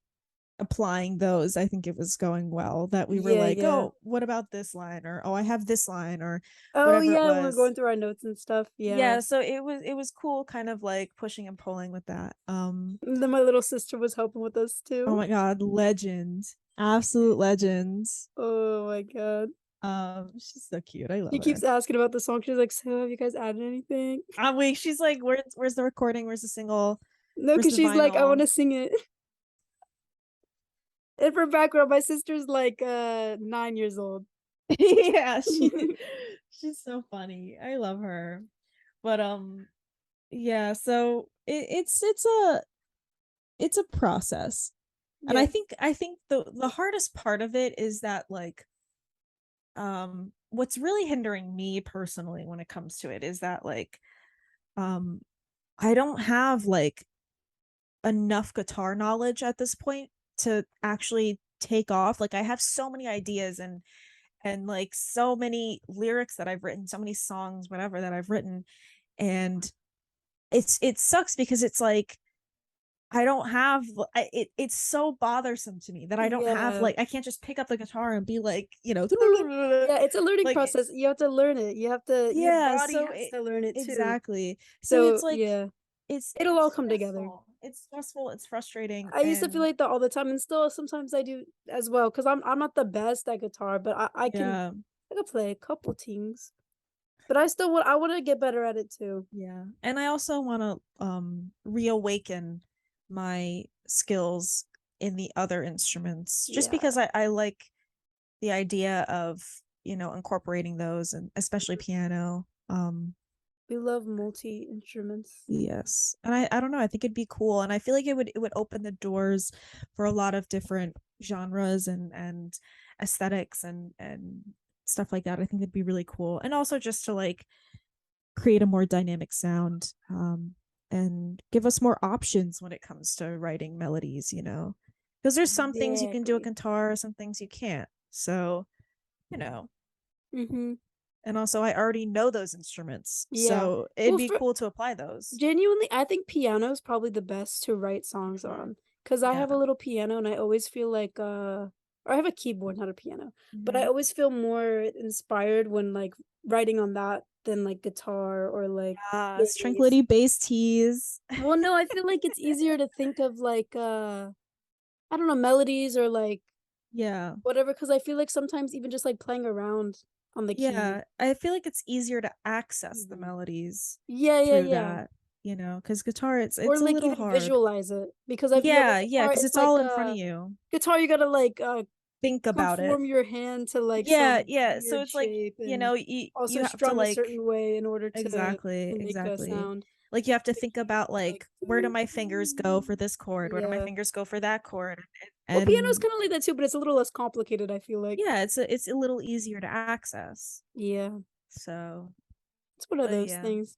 applying those, I think it was going well, that we were Yeah, like, yeah. oh, what about this line, or oh, I have this line, or Oh whatever it yeah, we're was. going through our notes and stuff. Yeah. Yeah, so it was cool kind of like pushing and pulling with that. And then my little sister was helping with us Oh too. my god, legend. Absolute legends. Oh my god. She's so cute. I She love her. keeps asking about the song. She's like, "So have you guys added anything?" I'm weak. She's like, where's the recording? Where's the single? No, Where's because the she's like, "I want vinyl? to sing it." And for background, my sister's like 9 years old. Yeah, she's so funny. I love her. But yeah, so it's a process. And Yeah. I think the hardest part of it is that like what's really hindering me personally when it comes to it is that like um I don't have like enough guitar knowledge at this point to actually take off. Like I have so many ideas and like so many lyrics that I've written, so many songs, whatever, that I've written, and it sucks because it's like I don't have it's so bothering to me that I don't have Yeah. like I can't just pick up the guitar and be like, Yeah, it's a learning like process. You have to learn it. Your yeah, body so has to learn it too. exactly. So it's So, like yeah, it'll it's all come together. stressful. It's stressful, it's frustrating, I used to feel and like that all the time, and still sometimes I do as well. Because I'm not the best at guitar, but yeah. I can play a couple things. But I want to get better at it too. Yeah. And I also want to reawaken my skills in the other instruments just Yeah. because I like the idea of, incorporating those, and especially piano. We love multi instruments. Yes. And I don't know, I think it'd be cool, and I feel like it would open the doors for a lot of different genres and aesthetics and stuff like that. I think it'd be really cool. And also just to like create a more dynamic sound, and give us more options when it comes to writing melodies, because there's some things you can do a Exactly. guitar, some things you can't. So, you know, Mm-hmm. and also I already know those instruments, Yeah. so it'd Well, be for cool to apply those. genuinely, I think piano is probably the best to write songs Mhm. on. Because I have a Yeah. little piano and I always feel like or I have a keyboard, not a piano. But I Hmm. always feel more inspired when like writing on that than like guitar or like Yes, bass. tranquility bass teas. Well, no, I feel like it's easier to think of like I don't know, melodies or like Yeah. whatever, because I feel like sometimes even just like playing around on the key. Yeah, I feel like it's easier to access the Mhm. melodies Yeah, yeah, through yeah. that, because guitar Or it's a like little even hard. visualize it because I feel Yeah, like yeah, guitar because it's it's all like in front of you. guitar you gotta like Think about it. conform your hand to like Yeah, some yeah. So weird it's like, shape and you also have to strum a like, certain way in order exactly, to make a exactly. sound. Like you have to The think key about like like where do my fingers go for this chord? Where do my yeah. fingers go for that chord? Well, piano's And kind of like that too, but it's a little less complicated, I feel like. yeah, it's a little easier to access. Yeah, So, it's one of but those yeah. things.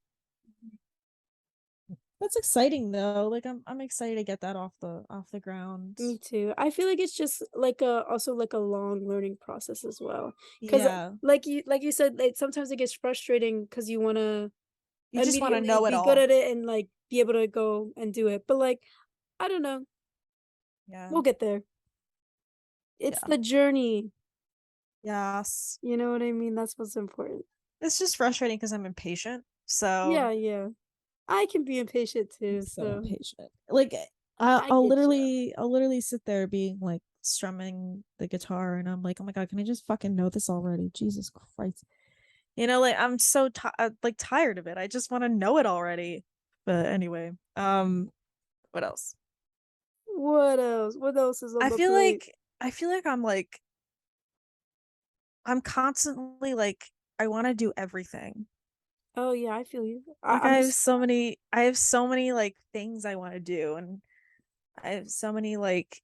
That's exciting though. Like I'm excited to get that off the ground. Me too. I feel like it's just like a also like a long learning process as well. Because Yeah. like you said, like sometimes it gets frustrating because you want to You just want to immediately know it be good all. at it and like be able to go and do it. But like I don't know, Yeah. we'll get there. It's Yeah. the journey. Yes. You know what I mean? That's what's important. It's just frustrating because I'm impatient. So Yeah, yeah. I can be impatient I'm too, so so impatient. Like I, I I'll get you. literally I'll literally sit there being like strumming the guitar, and I'm like, oh my god, can I just fucking know this already? Jesus Christ. Like I'm so like tired of it. I just want to know it already. But anyway, what else? What else? What else is on I the feel plate? like I feel like I'm constantly like I want to do everything. Oh yeah, I feel you. Like I'm just I have so many like things I want to do, and I have so many like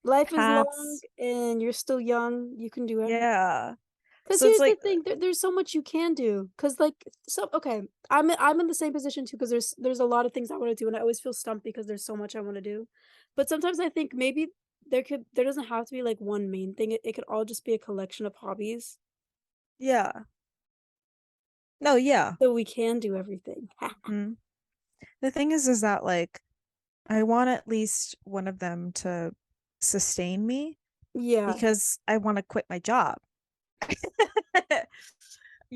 life is long paths. and you're still young. You can do everything. Yeah. Because So it's here's the like thing, there's so much you can do. Because like, so okay, I'm in the same position too. Because there's a lot of things I want to do, and I always feel stumped because there's so much I want to do. But sometimes I think maybe there doesn't have to be like one main thing. It could all just be a collection of hobbies, yeah. No, yeah. so we can do everything. Hmm. The thing is that like I want at least one of them to sustain me Yeah, because I want to quit my job.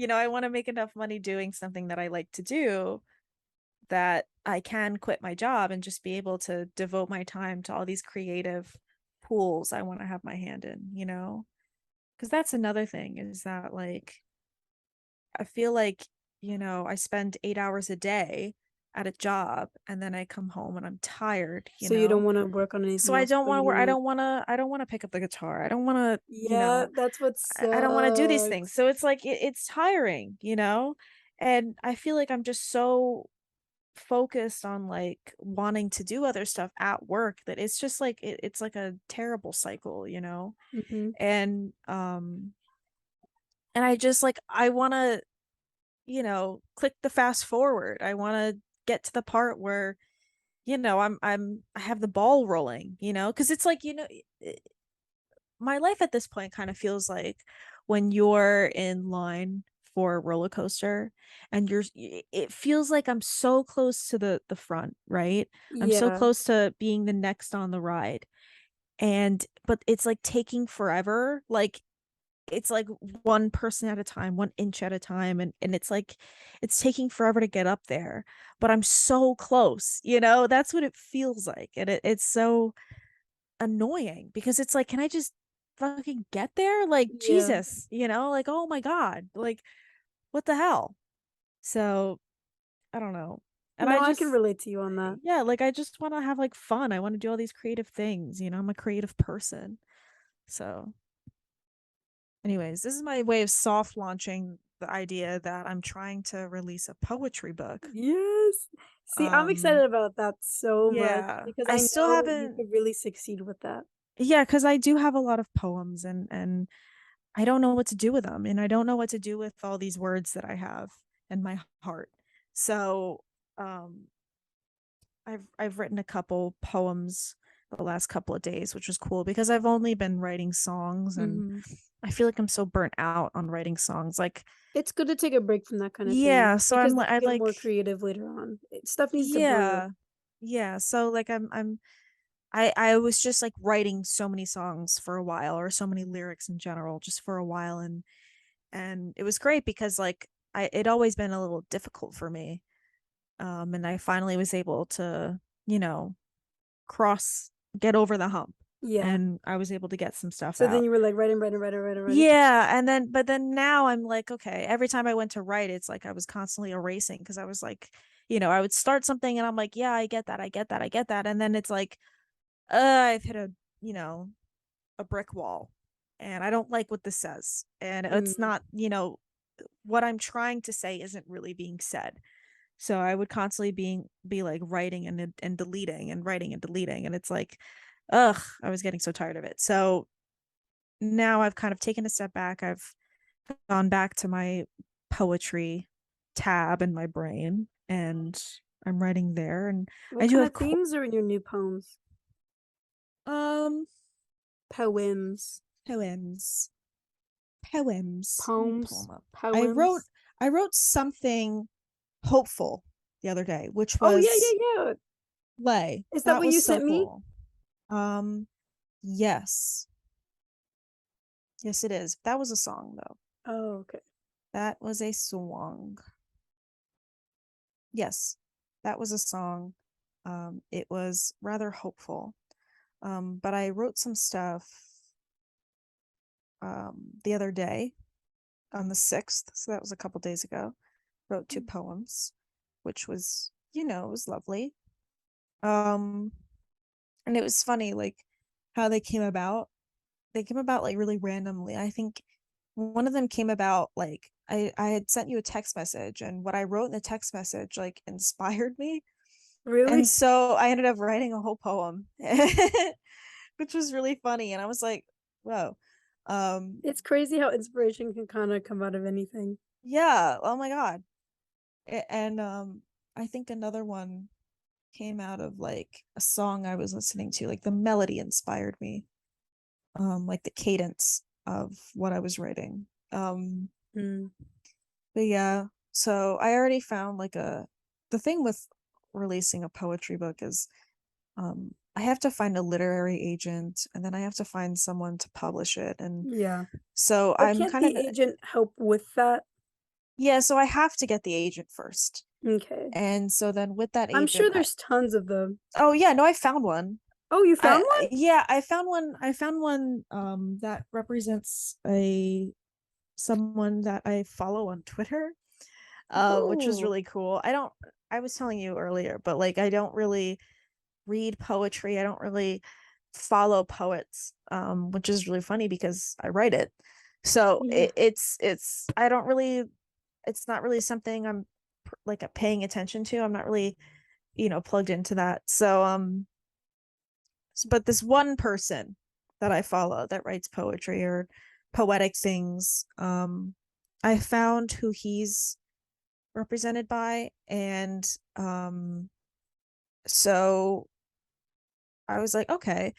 I want to make enough money doing something that I like to do that I can quit my job and just be able to devote my time to all these creative pools I want to have my hand in. Because that's another thing is that, like, I feel like, I spend 8 hours a day at a job and then I come home and I'm tired, you so you don't know? want to work on So anything I else. don't So want to you work. want to. I don't want to pick up the guitar. I don't want to, Yeah, that's what I don't want to do these things. sucks. So it's like, it's tiring. And I feel like I'm just so focused on like wanting to do other stuff at work that it's just like it's like a terrible cycle. Hmm. And I just like I want to click the fast forward. I want to get to the part where I have the ball rolling, because it's like my life at this point kind of feels like when you're in line for a roller coaster and it feels like I'm so close to the front, right? I'm so Yeah, close to being the next on the ride. But it's like taking forever. Like it's like one person at a time, 1 inch at a time, and it's like it's taking forever to get up there. But I'm so close. That's what it feels like. And it's so annoying because it's like, can I just fucking get there? Like, yeah. Jesus, like, oh my God, like, what the hell? So, I don't know. And No, I I can just, relate to you on that. yeah, like, I just want to have like fun. I want to do all these creative things. I'm a creative person. So, anyways, this is my way of soft launching the idea that I'm trying to release a poetry book. Yes. See, I'm Um, excited about that so much yeah, because I I still know you haven't. could really succeed with that. Yeah, because I do have a lot of poems, and I don't know what to do with them, and I don't know what to do with all these words that I have in my heart. So, um, I've written a couple poems the last couple of days, which was cool because I've only been writing songs, and Hmm. I feel like I'm so burnt out on writing songs. Like, It's good to take a break from that kind of thing yeah, so because I'm then like, you I get like, more creative later on. Stuff needs to breathe. yeah, yeah. So like, I was just like writing so many songs for a while, or so many lyrics in general, just for a while, and it was great because like it always been a little difficult for me, and I finally was able to, you know, cross get over the hump, Yeah. and I was able to get some stuff So then out. you were like writing, writing, writing, writing, writing. Yeah, and then but then now I'm like, okay, every time I went to write, it's like I was constantly erasing because I was like, I would start something and I'm like, yeah, I get that, I get that, I get that, and then it's like, I've hit you know, a brick wall, and I don't like what this says, and it's Mm. not, what I'm trying to say isn't really being said. So I would constantly be like writing and deleting and writing and deleting, and it's like, ugh, I was getting so tired of it. So now I've kind of taken a step back. I've gone back to my poetry tab in my brain, and I'm writing there, and I What do kind have of themes are in your new poems? um Poems. poems. Poems. Let me pull Poems. them up. I wrote Poems. I wrote something hopeful the other day, which Oh yeah, was yeah, yeah. Lay. Is that That what was you so sent me? cool. Um yes. Yes, it is. That was a song though. Oh, okay. That was a song. Yes. That was a song. It was rather hopeful. But I wrote some stuff the other day on the 6th, so that was a couple days ago. Wrote 2 poems, which was, it was lovely. Um, and it was funny, like how they came about. They came about like really randomly. I think one of them came about like I had sent you a text message, and what I wrote in the text message like inspired me. And Really? so I ended up writing a whole poem, which was really funny. And I was like, whoa. Um, It's crazy how inspiration can kind of come out of anything. yeah, oh my God. And I think another one came out of like a song I was listening to. Like the melody inspired me. Like the cadence of what I was writing. Mm. But yeah, so I already found like the thing with releasing a poetry book is I have to find a literary agent, and then I have to find someone to publish it. And Yeah. so But I'm can't kind of, the agent help with that? yeah, so I have to get the agent first. Okay. And so then with that I'm sure agent, there's tons of them. oh yeah, no, I found one. Oh, you found one? Yeah, I found one that represents a someone that I follow on Twitter, which was Oh. really cool. I was telling you earlier, but like I don't really read poetry. I don't really follow poets, which is really funny because I write it. So Yeah. it's I don't really, it's not really something I'm like paying attention to. I'm not really, plugged into that. So but this one person that I follow that writes poetry or poetic things, I found who he's represented by, and so I was like, okay,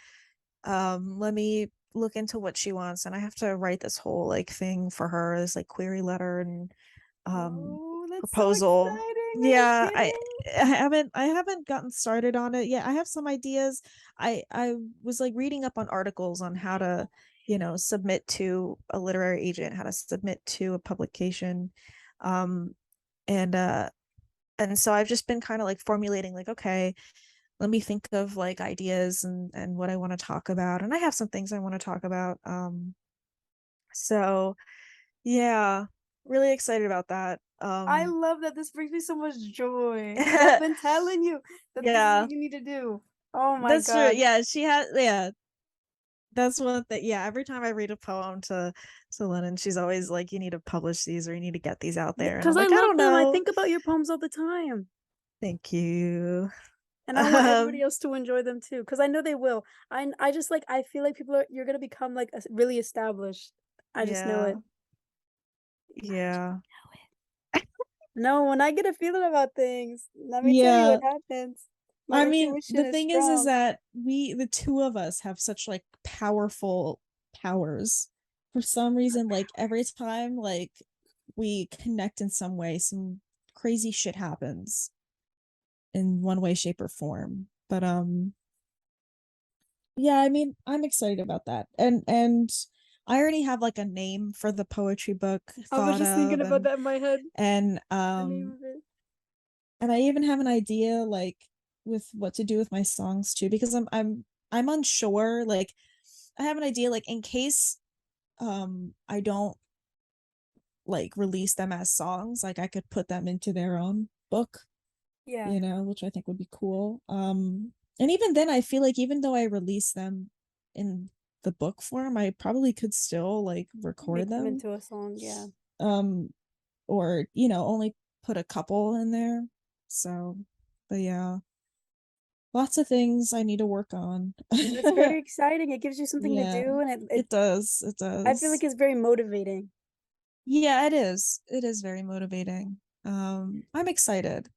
let me look into what she wants, and I have to write this whole like thing for her, this like query letter and Oh, that's so proposal. exciting. Are you Yeah, I kidding? I haven't gotten started on it yet. I have some ideas. I was like reading up on articles on how to, submit to a literary agent, how to submit to a publication. Um and uh and so I've just been kind of like formulating like, okay, let me think of like ideas and what I want to talk about. And I have some things I want to talk about. So yeah, really excited about that. I love that. This brings me so much joy because I've been telling you that this is Yeah, what you need to do. Oh my that's true. God. Yeah, she has, yeah, That's one thing. Yeah, every time I read a poem to Lennon, she's always like, "You need to publish these, or you need to get these out there." And I'm Because I like, "I love don't them. I know." think about your poems all the time. Thank you. And I want everybody Um, else to enjoy them too, because I know they will. I just like I feel like people are you're gonna become like really established. I just know yeah, it. I just yeah, know it. No, when I get a feeling about things, let me tell you Yeah. what happens. My I mean, intuition the is thing is strong. that the two of us have such like powerful powers. For some reason, like every time like we connect in some way, some crazy shit happens in one way, shape, or form. But yeah, I mean, I'm excited about that. And I already have like a name for the poetry book I was thought just thinking of, about that in my head. and The name of it. and I even have an idea like with what to do with my songs too, because I'm unsure. Like I have an idea like in case I don't like release them as songs, like I could put them into their own book, Yeah, which I think would be cool. And even then I feel like even though I release them in the book form, I probably could still like record make them them. into a song. Yeah, Um or only put a couple in there. So, but yeah, lots of things I need to work on. and it's very exciting. It gives you something to Yeah, do, and it does. It I feel does. like it's very motivating. Yeah, it is. It is very motivating. I'm excited.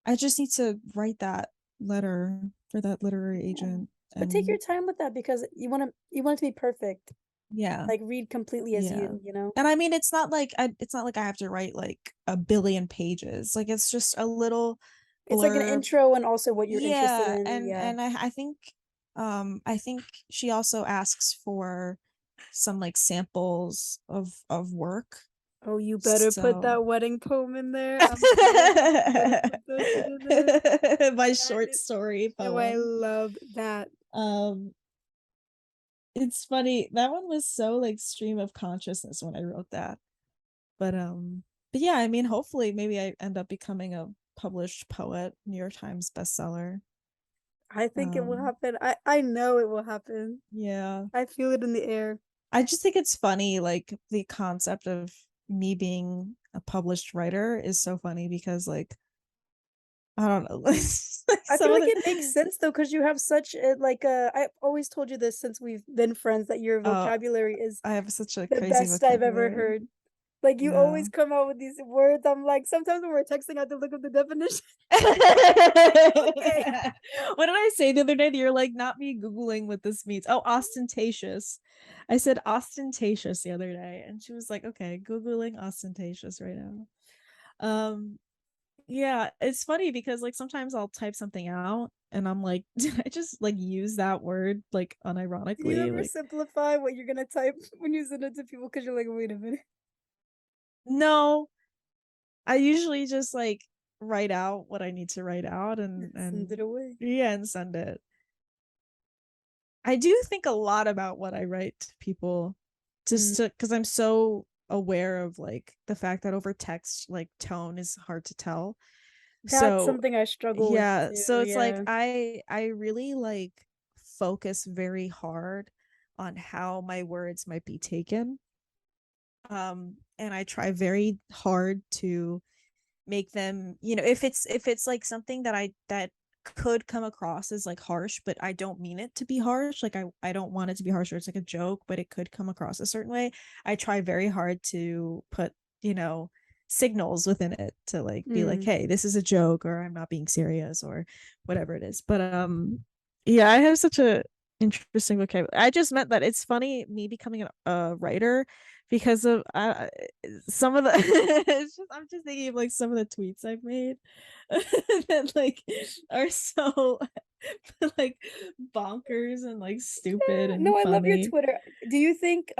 I just need to write that letter for that literary Yeah, agent. but take your And time with that because you want it to be perfect. yeah, Like read completely as yeah. you, you know? And I mean, it's not like I have to write like a billion pages. Like it's just a little It's like an blurb. intro and also what you're interested Yeah, in. and Yeah. I think she also asks for some like samples of work. Oh, you better put So that wedding poem in there. I'm telling you, you better put that shit in there. my That short is, story oh, I poem. love that. Um, it's funny. That one was so like stream of consciousness when I wrote that. But but yeah, I mean, hopefully maybe I end up becoming a published poet, New York Times bestseller. I think it will Um, happen. I know it will happen. yeah. I feel it in the air. I just think it's funny, like the concept of me being a published writer is so funny because like I don't know, like I feel some of like it makes the sense though, because you have such a like I've always told you this since we've been friends that your oh, vocabulary is I have such a the crazy best I've ever vocabulary. heard. Like you Yeah. always come out with these words. I'm like, sometimes when we're texting, I have to look up the definition. Like, What okay. did I say the other day? You're like, not me Googling what this means. Oh, ostentatious. I said ostentatious the other day, and she was like, okay, Googling ostentatious right now. Um, yeah, it's funny because like sometimes I'll type something out and I'm like, did I just like use that word like Do you unironically? ever Like, simplify what you're gonna type when you send it to people? Because you're like, wait a minute, no, I usually just like write out what I need to write out send and it away. yeah, and send it. I do think a lot about what I write to people Mm, just to because I'm so aware of like the fact that over text like tone is hard to tell. that's So something I struggle with yeah, too. so it's like Yeah. I really like focus very hard on how my words might be taken. And I try very hard to make them, if it's like something that could come across as like harsh, but I don't mean it to be harsh. Like I don't want it to be harsh, or it's like a joke, but it could come across a certain way. I try very hard to put, you know, signals within it to like be like, Mm. hey, this is a joke, or I'm not being serious, or whatever it is. But yeah, I have such a interesting vocabulary. I just meant that it's funny me becoming a writer because of some of the I'm just thinking of like some of the tweets I've made that like are so like bonkers and like stupid Yeah. and No, I love your funny. Twitter. Do you think,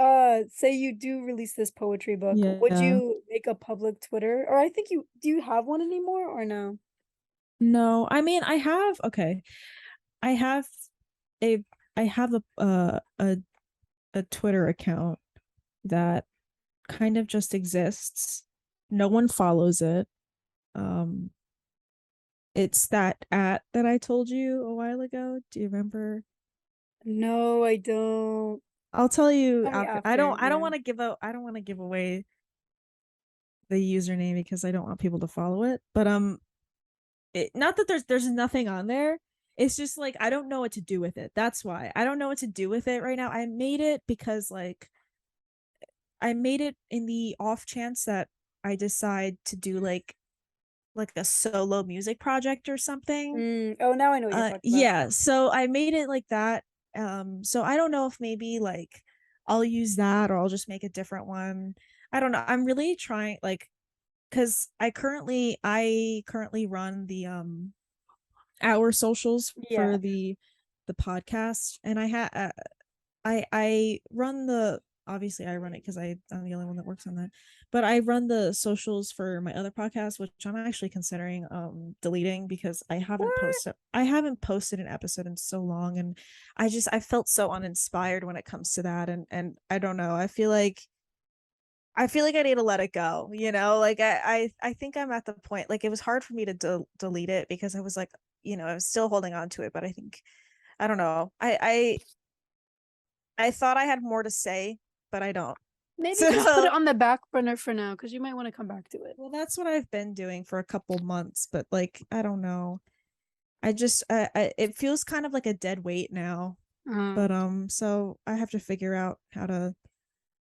say you do release this poetry book, would Yeah. you make a public Twitter? Or I think do you have one anymore or no? No, I mean I have okay. I have a I have a Twitter account that kind of just exists. No one follows it. Um it's that at that I told you a while ago. Do you remember? No, I don't. I'll tell you Tell me after. after. I don't Yeah. want to give out. I don't want to give away the username because I don't want people to follow it. But not that there's nothing on there. It's just like I don't know what to do with it. That's why I don't know what to do with it right now. I made it because like I made it in the off chance that I decide to do like a solo music project or something. Oh, now I know what you're talking about. Yeah, so I made it like that. So I don't know if maybe like I'll use that or I'll just make a different one. I don't know. I'm really trying like because I currently run the our socials Yeah. for the podcast, and I run the obviously I run it because I'm the only one that works on that, but I run the socials for my other podcast, which I'm actually considering deleting because What? I haven't posted an episode in so long, and I felt so uninspired when it comes to that, and I don't know, I feel like I need to let it go, you know? Like I think I'm at the point like it was hard for me to delete it because I was like, I was still holding on to it, but I think I don't know. I thought I had more to say, but I don't. Maybe just put it So, on the back burner for now, because you might want to come back to it. well, that's what I've been doing for a couple months, but like I don't know. It feels kind of like a dead weight now. Uh, But so I have to figure out how to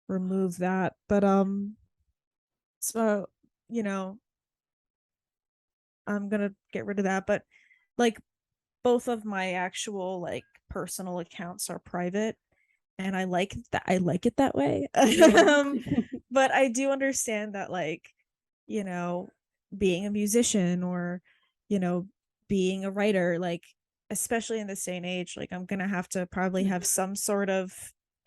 remove that. But so you know, I'm gonna get rid of that. But like both of my actual like personal accounts are private, and I like it that way. yeah. But I do understand that like, you know, being a musician or, you know, being a writer, like especially in this day and age, like I'm gonna have to probably have some sort of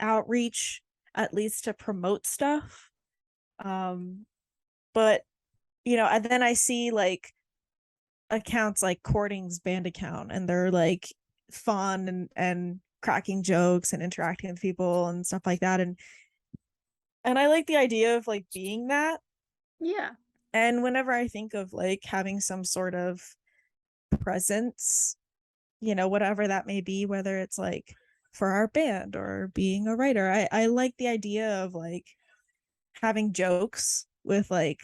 outreach at least to promote stuff. Um, but and then I see like accounts like Courting's band account, and they're like fun and cracking jokes and interacting with people and stuff like that, and I like the idea of like being that. Yeah. And whenever I think of like having some sort of presence, whatever that may be, whether it's like for our band or being a writer, I like the idea of like having jokes with like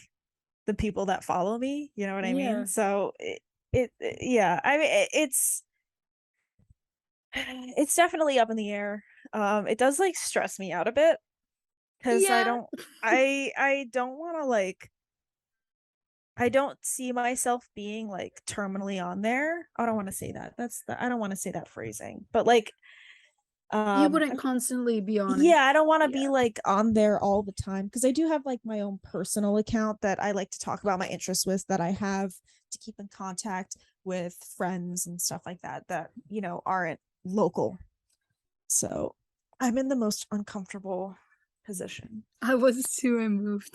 the people that follow me, you know what I mean? Yeah. So yeah, I mean it's definitely up in the air. It does like stress me out a bit because Yeah. I don't want to like I don't see myself being like terminally on there. I don't want to say that. I don't want to say that phrasing. But like You wouldn't constantly be on it. yeah, I don't want to be Yeah. like on there all the time because I do have like my own personal account that I like to talk about my interests with, that I have to keep in contact with friends and stuff like that aren't local. So I'm in the most uncomfortable position. I was too. I moved.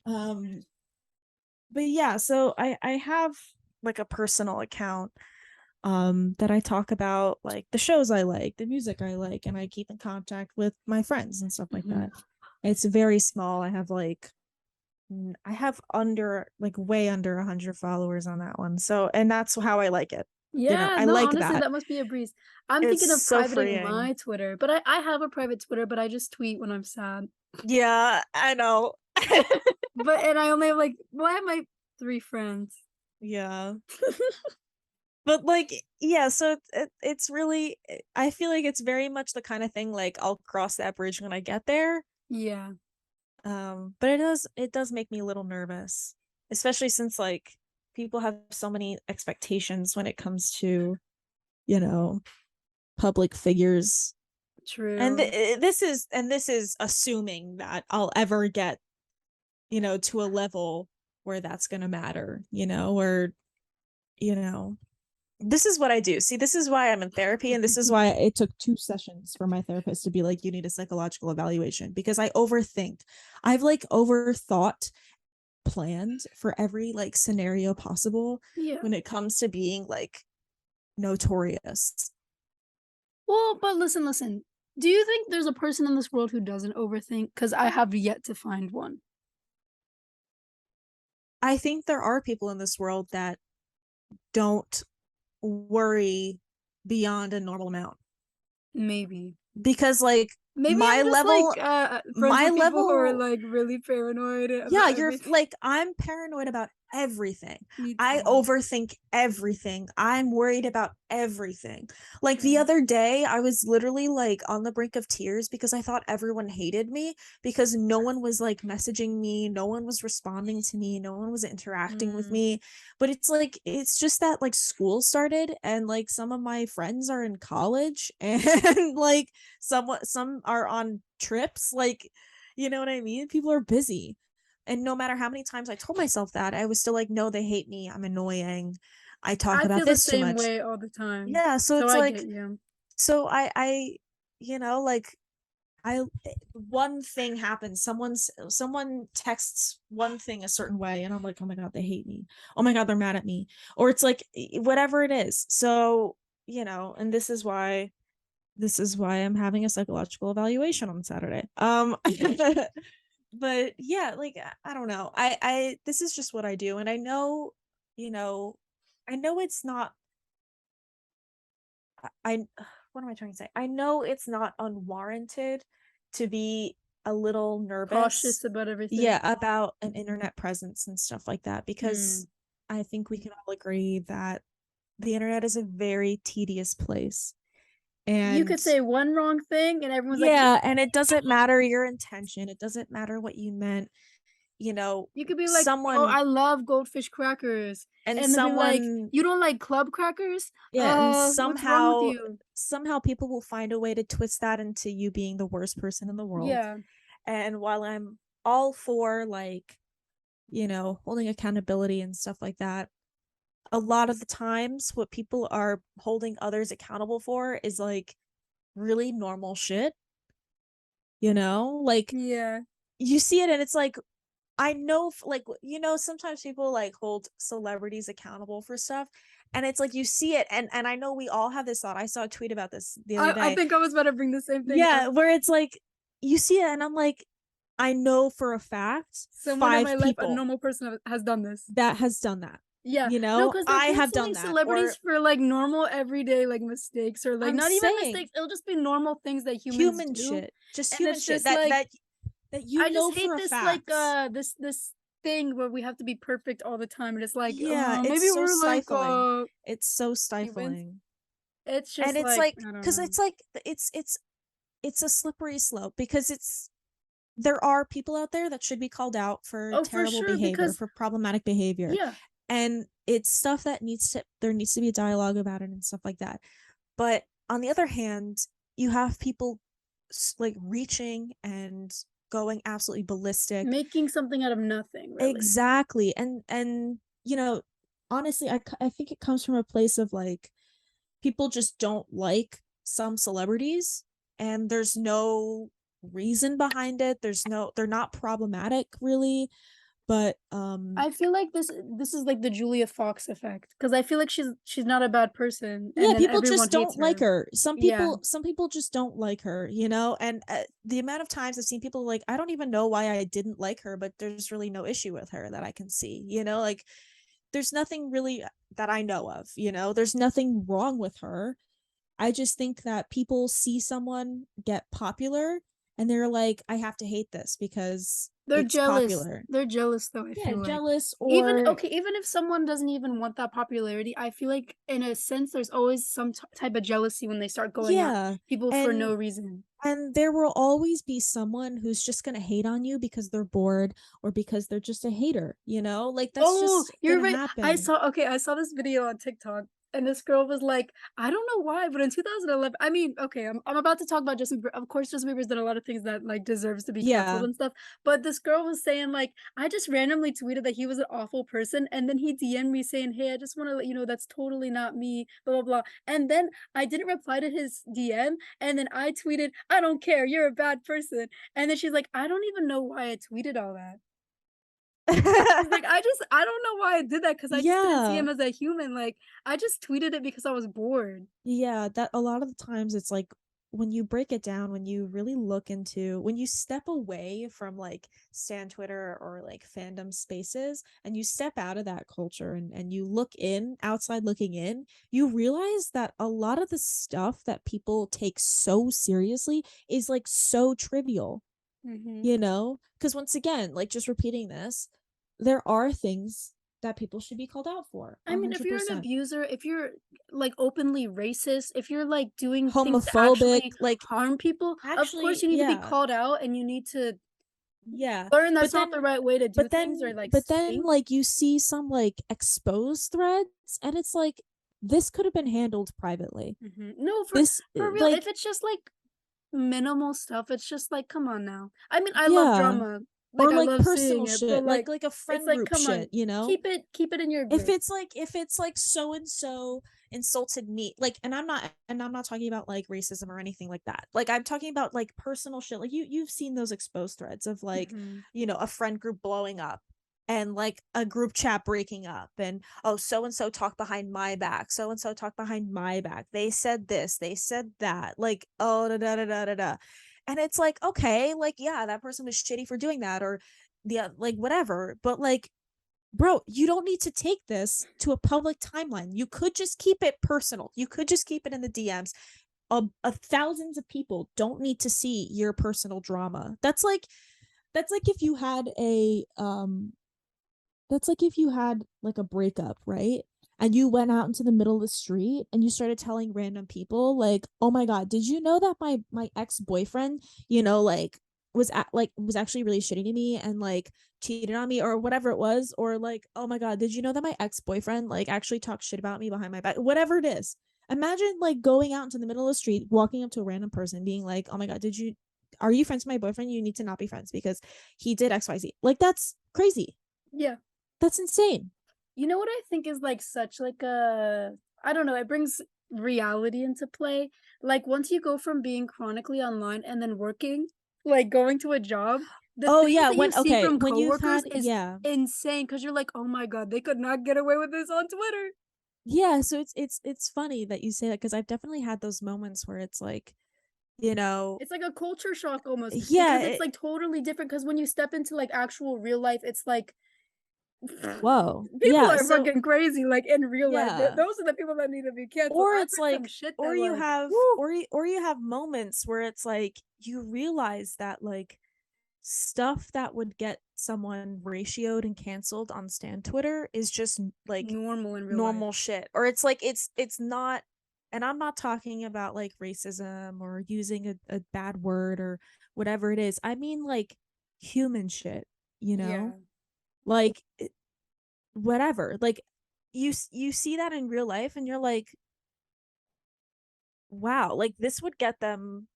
Um, but yeah, so I have like a personal account that I talk about like the shows I like, the music I like, and I keep in contact with my friends and stuff like that. It's very small. I have under like way under 100 followers on that one. So, and that's how I like it. Yeah, I no, like honestly, that. that must be a breeze. I'm It's thinking of so privating freeing. my Twitter, but I have a private Twitter, but I just tweet when I'm sad. Yeah, I know. And I only have I have my 3 friends. Yeah. But like yeah, so it's really I feel like it's very much the kind of thing like I'll cross that bridge when I get there. Yeah. But it does make me a little nervous, especially since like people have so many expectations when it comes to, you know, public figures. And True. this is assuming that I'll ever get, to a level where that's going to matter, or you know, this is what I do. See, this is why I'm in therapy, and this is why it took 2 sessions for my therapist to be like, you need a psychological evaluation, because I overthink. I've like overthought, planned for every like scenario possible Yeah. when it comes to being like notorious. Well, but listen. Do you think there's a person in this world who doesn't overthink? Because I have yet to find one. I think there are people in this world that don't worry beyond a normal amount. Maybe. because like Maybe my I'm just level like friends my with people who are level like really paranoid yeah, about you're everything. like, I'm paranoid about everything. Me I too. overthink everything. I'm worried about everything. Like the Mm. other day, I was literally like on the brink of tears because I thought everyone hated me because no one was like messaging me, no one was responding to me, no one was interacting with Mm. me. But it's like, it's just that like school started and like some of my friends are in college and like some are on trips. Like, you know what I mean? People are busy. And no matter how many times I told myself that, I was still like, no, they hate me. I'm annoying. I talk I about feel the this too same much. way all the time. Yeah. So So it's I like, get you. so you know, like I, one thing happens. Someone texts one thing a certain way, and I'm like, oh my God, they hate me. Oh my God, they're mad at me. Or it's like, whatever it is. So, you know, and this is why I'm having a psychological evaluation on Saturday. But yeah, like I don't know. This is just what I do, and I know, you know, I know it's not. I what am I trying to say? I know it's not unwarranted to be a little nervous, Cautious about yeah, everything. about an internet presence and stuff like that, because Mm. I think we can all agree that the internet is a very tedious place. You And could say one wrong thing and everyone's like, yeah, and it doesn't matter your intention. It doesn't matter what you meant. You know, you could be like, "Oh, someone I love goldfish crackers." and And they'll be like, someone "You don't like club crackers? yeah, and What's wrong with somehow you?" somehow people will find a way to twist that into you being the worst person in the world. Yeah. And while I'm all for like, you know, holding accountability and stuff like that, a lot of the times what people are holding others accountable for is like really normal shit, you know? Like Yeah. you see it and it's like I know, like, you know, sometimes people like hold celebrities accountable for stuff, and it's like you see it, and I know we all have this thought. I saw a tweet about this the other I day. think I was about to bring the same thing up. Yeah, where it's like you see it, and I'm like, I know for a fact Someone in my five life, a people normal person has done this. that has done that. Yeah. You No, know, because they're I have done canceling that, or celebrities for like normal everyday like mistakes or like I'm not even saying mistakes. It'll just be normal things that humans human do. shit, just And human it's shit just that like you I know just for hate a this like fact. this thing where we have to be perfect all the time. And it's like, Yeah, it's maybe so we're like stifling. It's so humans. stifling. It's And just it's like like I don't because know. it's a slippery slope because there are people out there that should be called out for Oh, for terrible sure, behavior, because for problematic behavior, yeah, and it's stuff that there needs to be a dialogue about it and stuff like that. But on the other hand, you have people like reaching and going absolutely ballistic. making something out of nothing, really. Exactly. And you know, honestly, I think it comes from a place of like people just don't like some celebrities, and there's no reason behind it. They're not problematic really, but I feel like this is like the Julia Fox effect because I feel like she's not a bad person, and yeah, then people everyone just hates don't like her. her. Yeah. Some people just don't like her, you know. And the amount of times I've seen people like, I don't even know why I didn't like her, but there's really no issue with her that I can see, you know. Like there's nothing really that I know of, you know. There's nothing wrong with her. I just think that people see someone get popular and they're like, I have to hate this because They're it's jealous. popular. They're jealous though, I Yeah, feel like. jealous Even or okay, even if someone doesn't even want that popularity, I feel like in a sense there's always some type of jealousy when they start going at yeah. people for And no reason. there will always be someone who's just going to hate on you because they're bored or because they're just a hater, you know? Like that's Oh, just going you're to right. happen. I saw this video on TikTok and this girl was like, I don't know why, but in 2011, I mean, okay, I'm about to talk about Justin Bieber. Of course, Justin Bieber's done a lot of things that like deserves to be canceled Yeah. and stuff. But this girl was saying like, I just randomly tweeted that he was an awful person, and then he DM'd me saying, "Hey, I just want to let you know that's totally not me." Blah blah blah. And then I didn't reply to his DM, and then I tweeted, "I don't care, you're a bad person." And then she's like, I don't even know why I tweeted all that. She's like, I don't know why I did that because I just didn't see Yeah. him as a human. Like, I just tweeted it because I was bored. Yeah, that a lot of the times it's like when you break it down, when you really look into, when you step away from like stan Twitter or like fandom spaces and you step out of that culture and you look in, outside looking in, you realize that a lot of the stuff that people take so seriously is like so trivial, Mm-hmm. you know? Because once again, like just repeating this, there are things that people should be called out for I mean, if you're an 100%. abuser, if you're like openly racist, if you're like doing things to Homophobic, actually like harm people, of course actually, you need to be yeah, called out and you need to yeah. learn But that's not the then right way to do but things then or like but then think. like you see some like exposed threads and it's like this could have been handled privately. No, This for real, if like it's just like minimal stuff, it's just like, come on now. I mean, I love yeah, drama. Like or I like love seeing personal it, but shit, like like a it's friend like, group come on, shit, you know? keep it in your If group. it's like so and so insulted me, like, and I'm not talking about like racism or anything like that, like I'm talking about like personal shit, like you've seen those exposed threads of like, Hmm. you know, a friend group blowing up and like a group chat breaking up and oh so and so talked behind my back, so and so talked behind my back, they said this, they said that, like oh da da da da da da. And it's like, okay, like yeah, that person was shitty for doing that, or yeah, like whatever, but like bro, you don't need to take this to a public timeline. You could just keep it personal. You could just keep it in the DMs. Thousands of people don't need to see your personal drama. That's like if you had a that's like if you had like a breakup, right? And you went out into the middle of the street and you started telling random people like, "Oh my god, did you know that my ex-boyfriend, you know, like was actually really shitty to me and like cheated on me or whatever it was, or like, "Oh my god, did you know that my ex-boyfriend like actually talked shit about me behind my back?" Whatever it is. Imagine like going out into the middle of the street, walking up to a random person being like, "Oh my god, did you are you friends with my boyfriend? You need to not be friends because he did XYZ." Like that's crazy. Yeah. That's insane. You know what I think is like such like a I don't know, it brings reality into play. Like once you go from being chronically online and then working, like going to a job, the Oh things yeah, that you when see okay, from when you've coworkers had is yeah. insane because you're like, oh my god, they could not get away with this on Twitter. Yeah, so it's funny that you say that because I've definitely had those moments where it's like, you know, It's like a culture shock almost yeah, because it's like totally different. Because when you step into like actual real life, it's like whoa. people Yeah, are so fucking crazy. Like in real life, yeah. those are the people that need to be canceled. Or I've it's heard some like shit or that you like, have woo, or you have moments where it's like you realize that like stuff that would get someone ratioed and canceled on Stan Twitter is just like normal in real life. normal shit, or it's like it's not. And I'm not talking about like racism or using a bad word or whatever it is. I mean like human shit, you know, Yeah. like whatever, like you see that in real life and you're like, wow, like this would get them,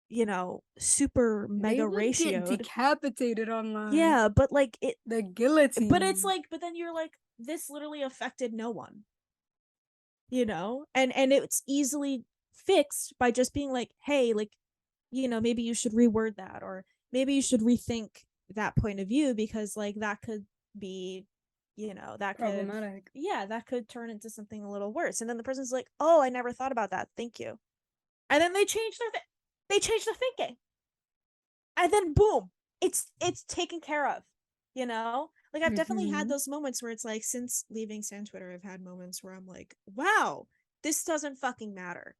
you know, super They mega would get ratioed. decapitated online. Yeah, but like it, The but it's guillotine. like, but then you're like, this literally affected no one, you know, and it's easily fixed by just being like, hey, like, you know, maybe you should reword that, or maybe you should rethink that point of view because like that could be, you know, that could, Problematic. yeah, that could turn into something a little worse. And then the person's like, oh, I never thought about that, thank you. And then they change their thinking, and then boom, it's taken care of, you know. Like I've definitely had Mhm. those moments where it's like, since leaving Stan Twitter, I've had moments where I'm like, wow, this doesn't fucking matter.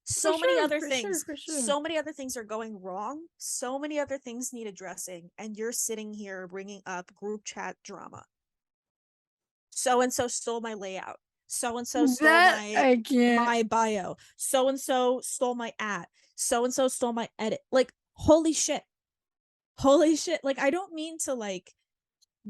For So many sure, other for sure, things, for sure. so many other things are going wrong, so many other things need addressing, and you're sitting here bringing up group chat drama. So and so stole my layout, so and so stole That I can't. my bio, so and so stole my ad, so and so stole my edit. Like holy shit, holy shit. Like I don't mean to like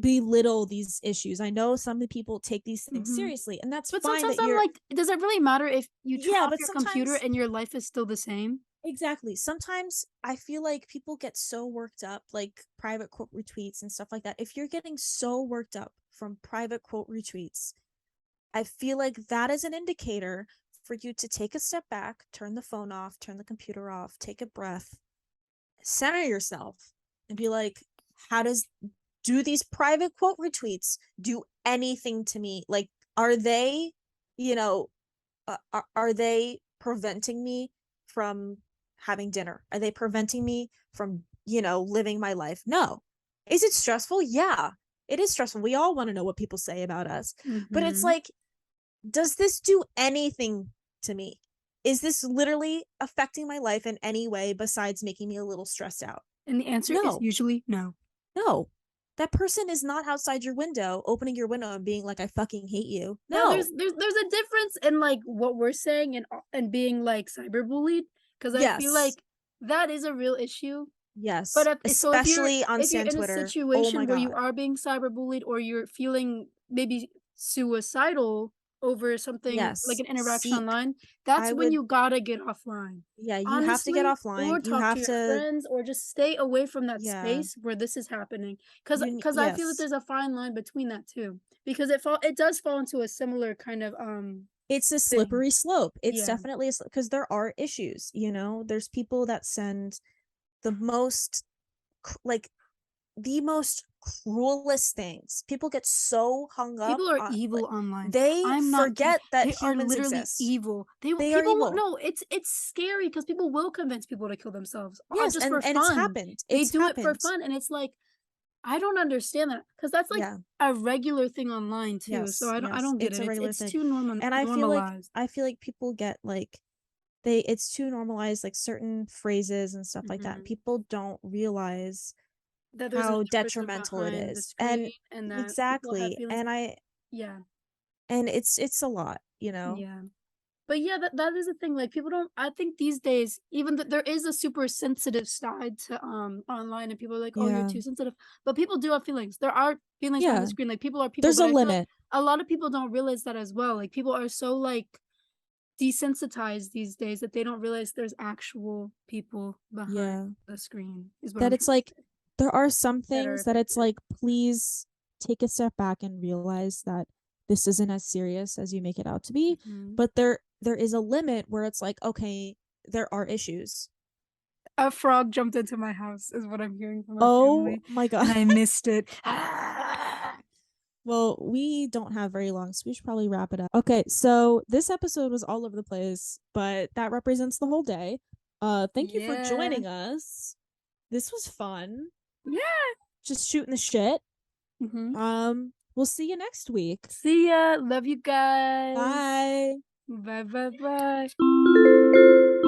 belittle these issues. I know some people take these things Mhm. seriously, and that's But fine sometimes that I'm you're, like, does it really matter if you turn yeah, off but your computer sometimes, and your life is still the same? exactly, sometimes I feel like people get so worked up, like private quote retweets and stuff like that. If you're getting so worked up from private quote retweets, I feel like that is an indicator for you to take a step back, turn the phone off, turn the computer off, take a breath, center yourself, and be like, how does, do these private quote retweets do anything to me? Like, are they, you know, are they preventing me from having dinner? Are they preventing me from, living my life? No. Is it stressful? Yeah, it is stressful. We all want to know what people say about us. But it's Mhm. like, does this do anything to me? Is this literally affecting my life in any way besides making me a little stressed out? And the answer is No. usually no. No. That person is not outside your window, opening your window and being like, I fucking hate you. Now No. there's a difference in like what we're saying and being like cyberbullied, because I feel Yes. like that is a real issue. Yes. But Especially on if you're Stan in a Twitter. Oh my situation where you God. are being cyberbullied or you're feeling maybe suicidal over something like Yes. an interaction Seek. online, that's I when would, you gotta get offline. yeah, you have to get Honestly, offline. or You talk to have your to, friends or just stay away from that yeah. space where this is happening. Cause cause I feel that Yes. there's a fine line between that too. Because it does fall into a similar kind of It's a thing. slippery slope. It's Yeah. definitely because there are issues, there's people that send the most, like, the most cruelest things. People get so hung up People are on, evil like, online. they I'm not kidding. forget that They are humans literally exist. evil. They are People will evil. no, it's scary because people will convince people to kill themselves Yes, just for and it's fun. happened. They It's do it for happened. fun, and it's like I don't understand that because that's like Yeah. a regular thing online too. So Yes, I yes. don't get It's it. a regular It's thing. too And normalized. I feel like people get like it's too normalized, like certain phrases and stuff like that. Mhm. People don't realize That there's how another person detrimental it behind the is. screen And and that people have exactly. feelings. And Yeah, it's a lot. yeah. But yeah, that is a thing. Like people don't. I think these days, even that there is a super sensitive side to online, and people are like, "Oh, you're Yeah. too sensitive." But people do have feelings. There are feelings behind the Yeah. screen. Like people are people, There's but a I feel like limit. a lot of people don't realize that as well. Like people are so like desensitized these days that they don't realize there's actual people behind Yeah. the screen. Is what That I'm it's trying to like say. there are some That are things that it's affected. like, please take a step back and realize that this isn't as serious as you make it out to be. Mhm. But there is a limit where it's like, okay, there are issues. A frog jumped into my house, is what I'm hearing from my Oh family, my God. and I missed it. Well, we don't have very long, so we should probably wrap it up. Okay, so this episode was all over the place, but that represents the whole day. Thank you for Yeah. joining us. This was fun. Yeah. Just shooting the shit. Mhm. We'll see you next week. See ya. Love you guys. Bye. Bye bye bye.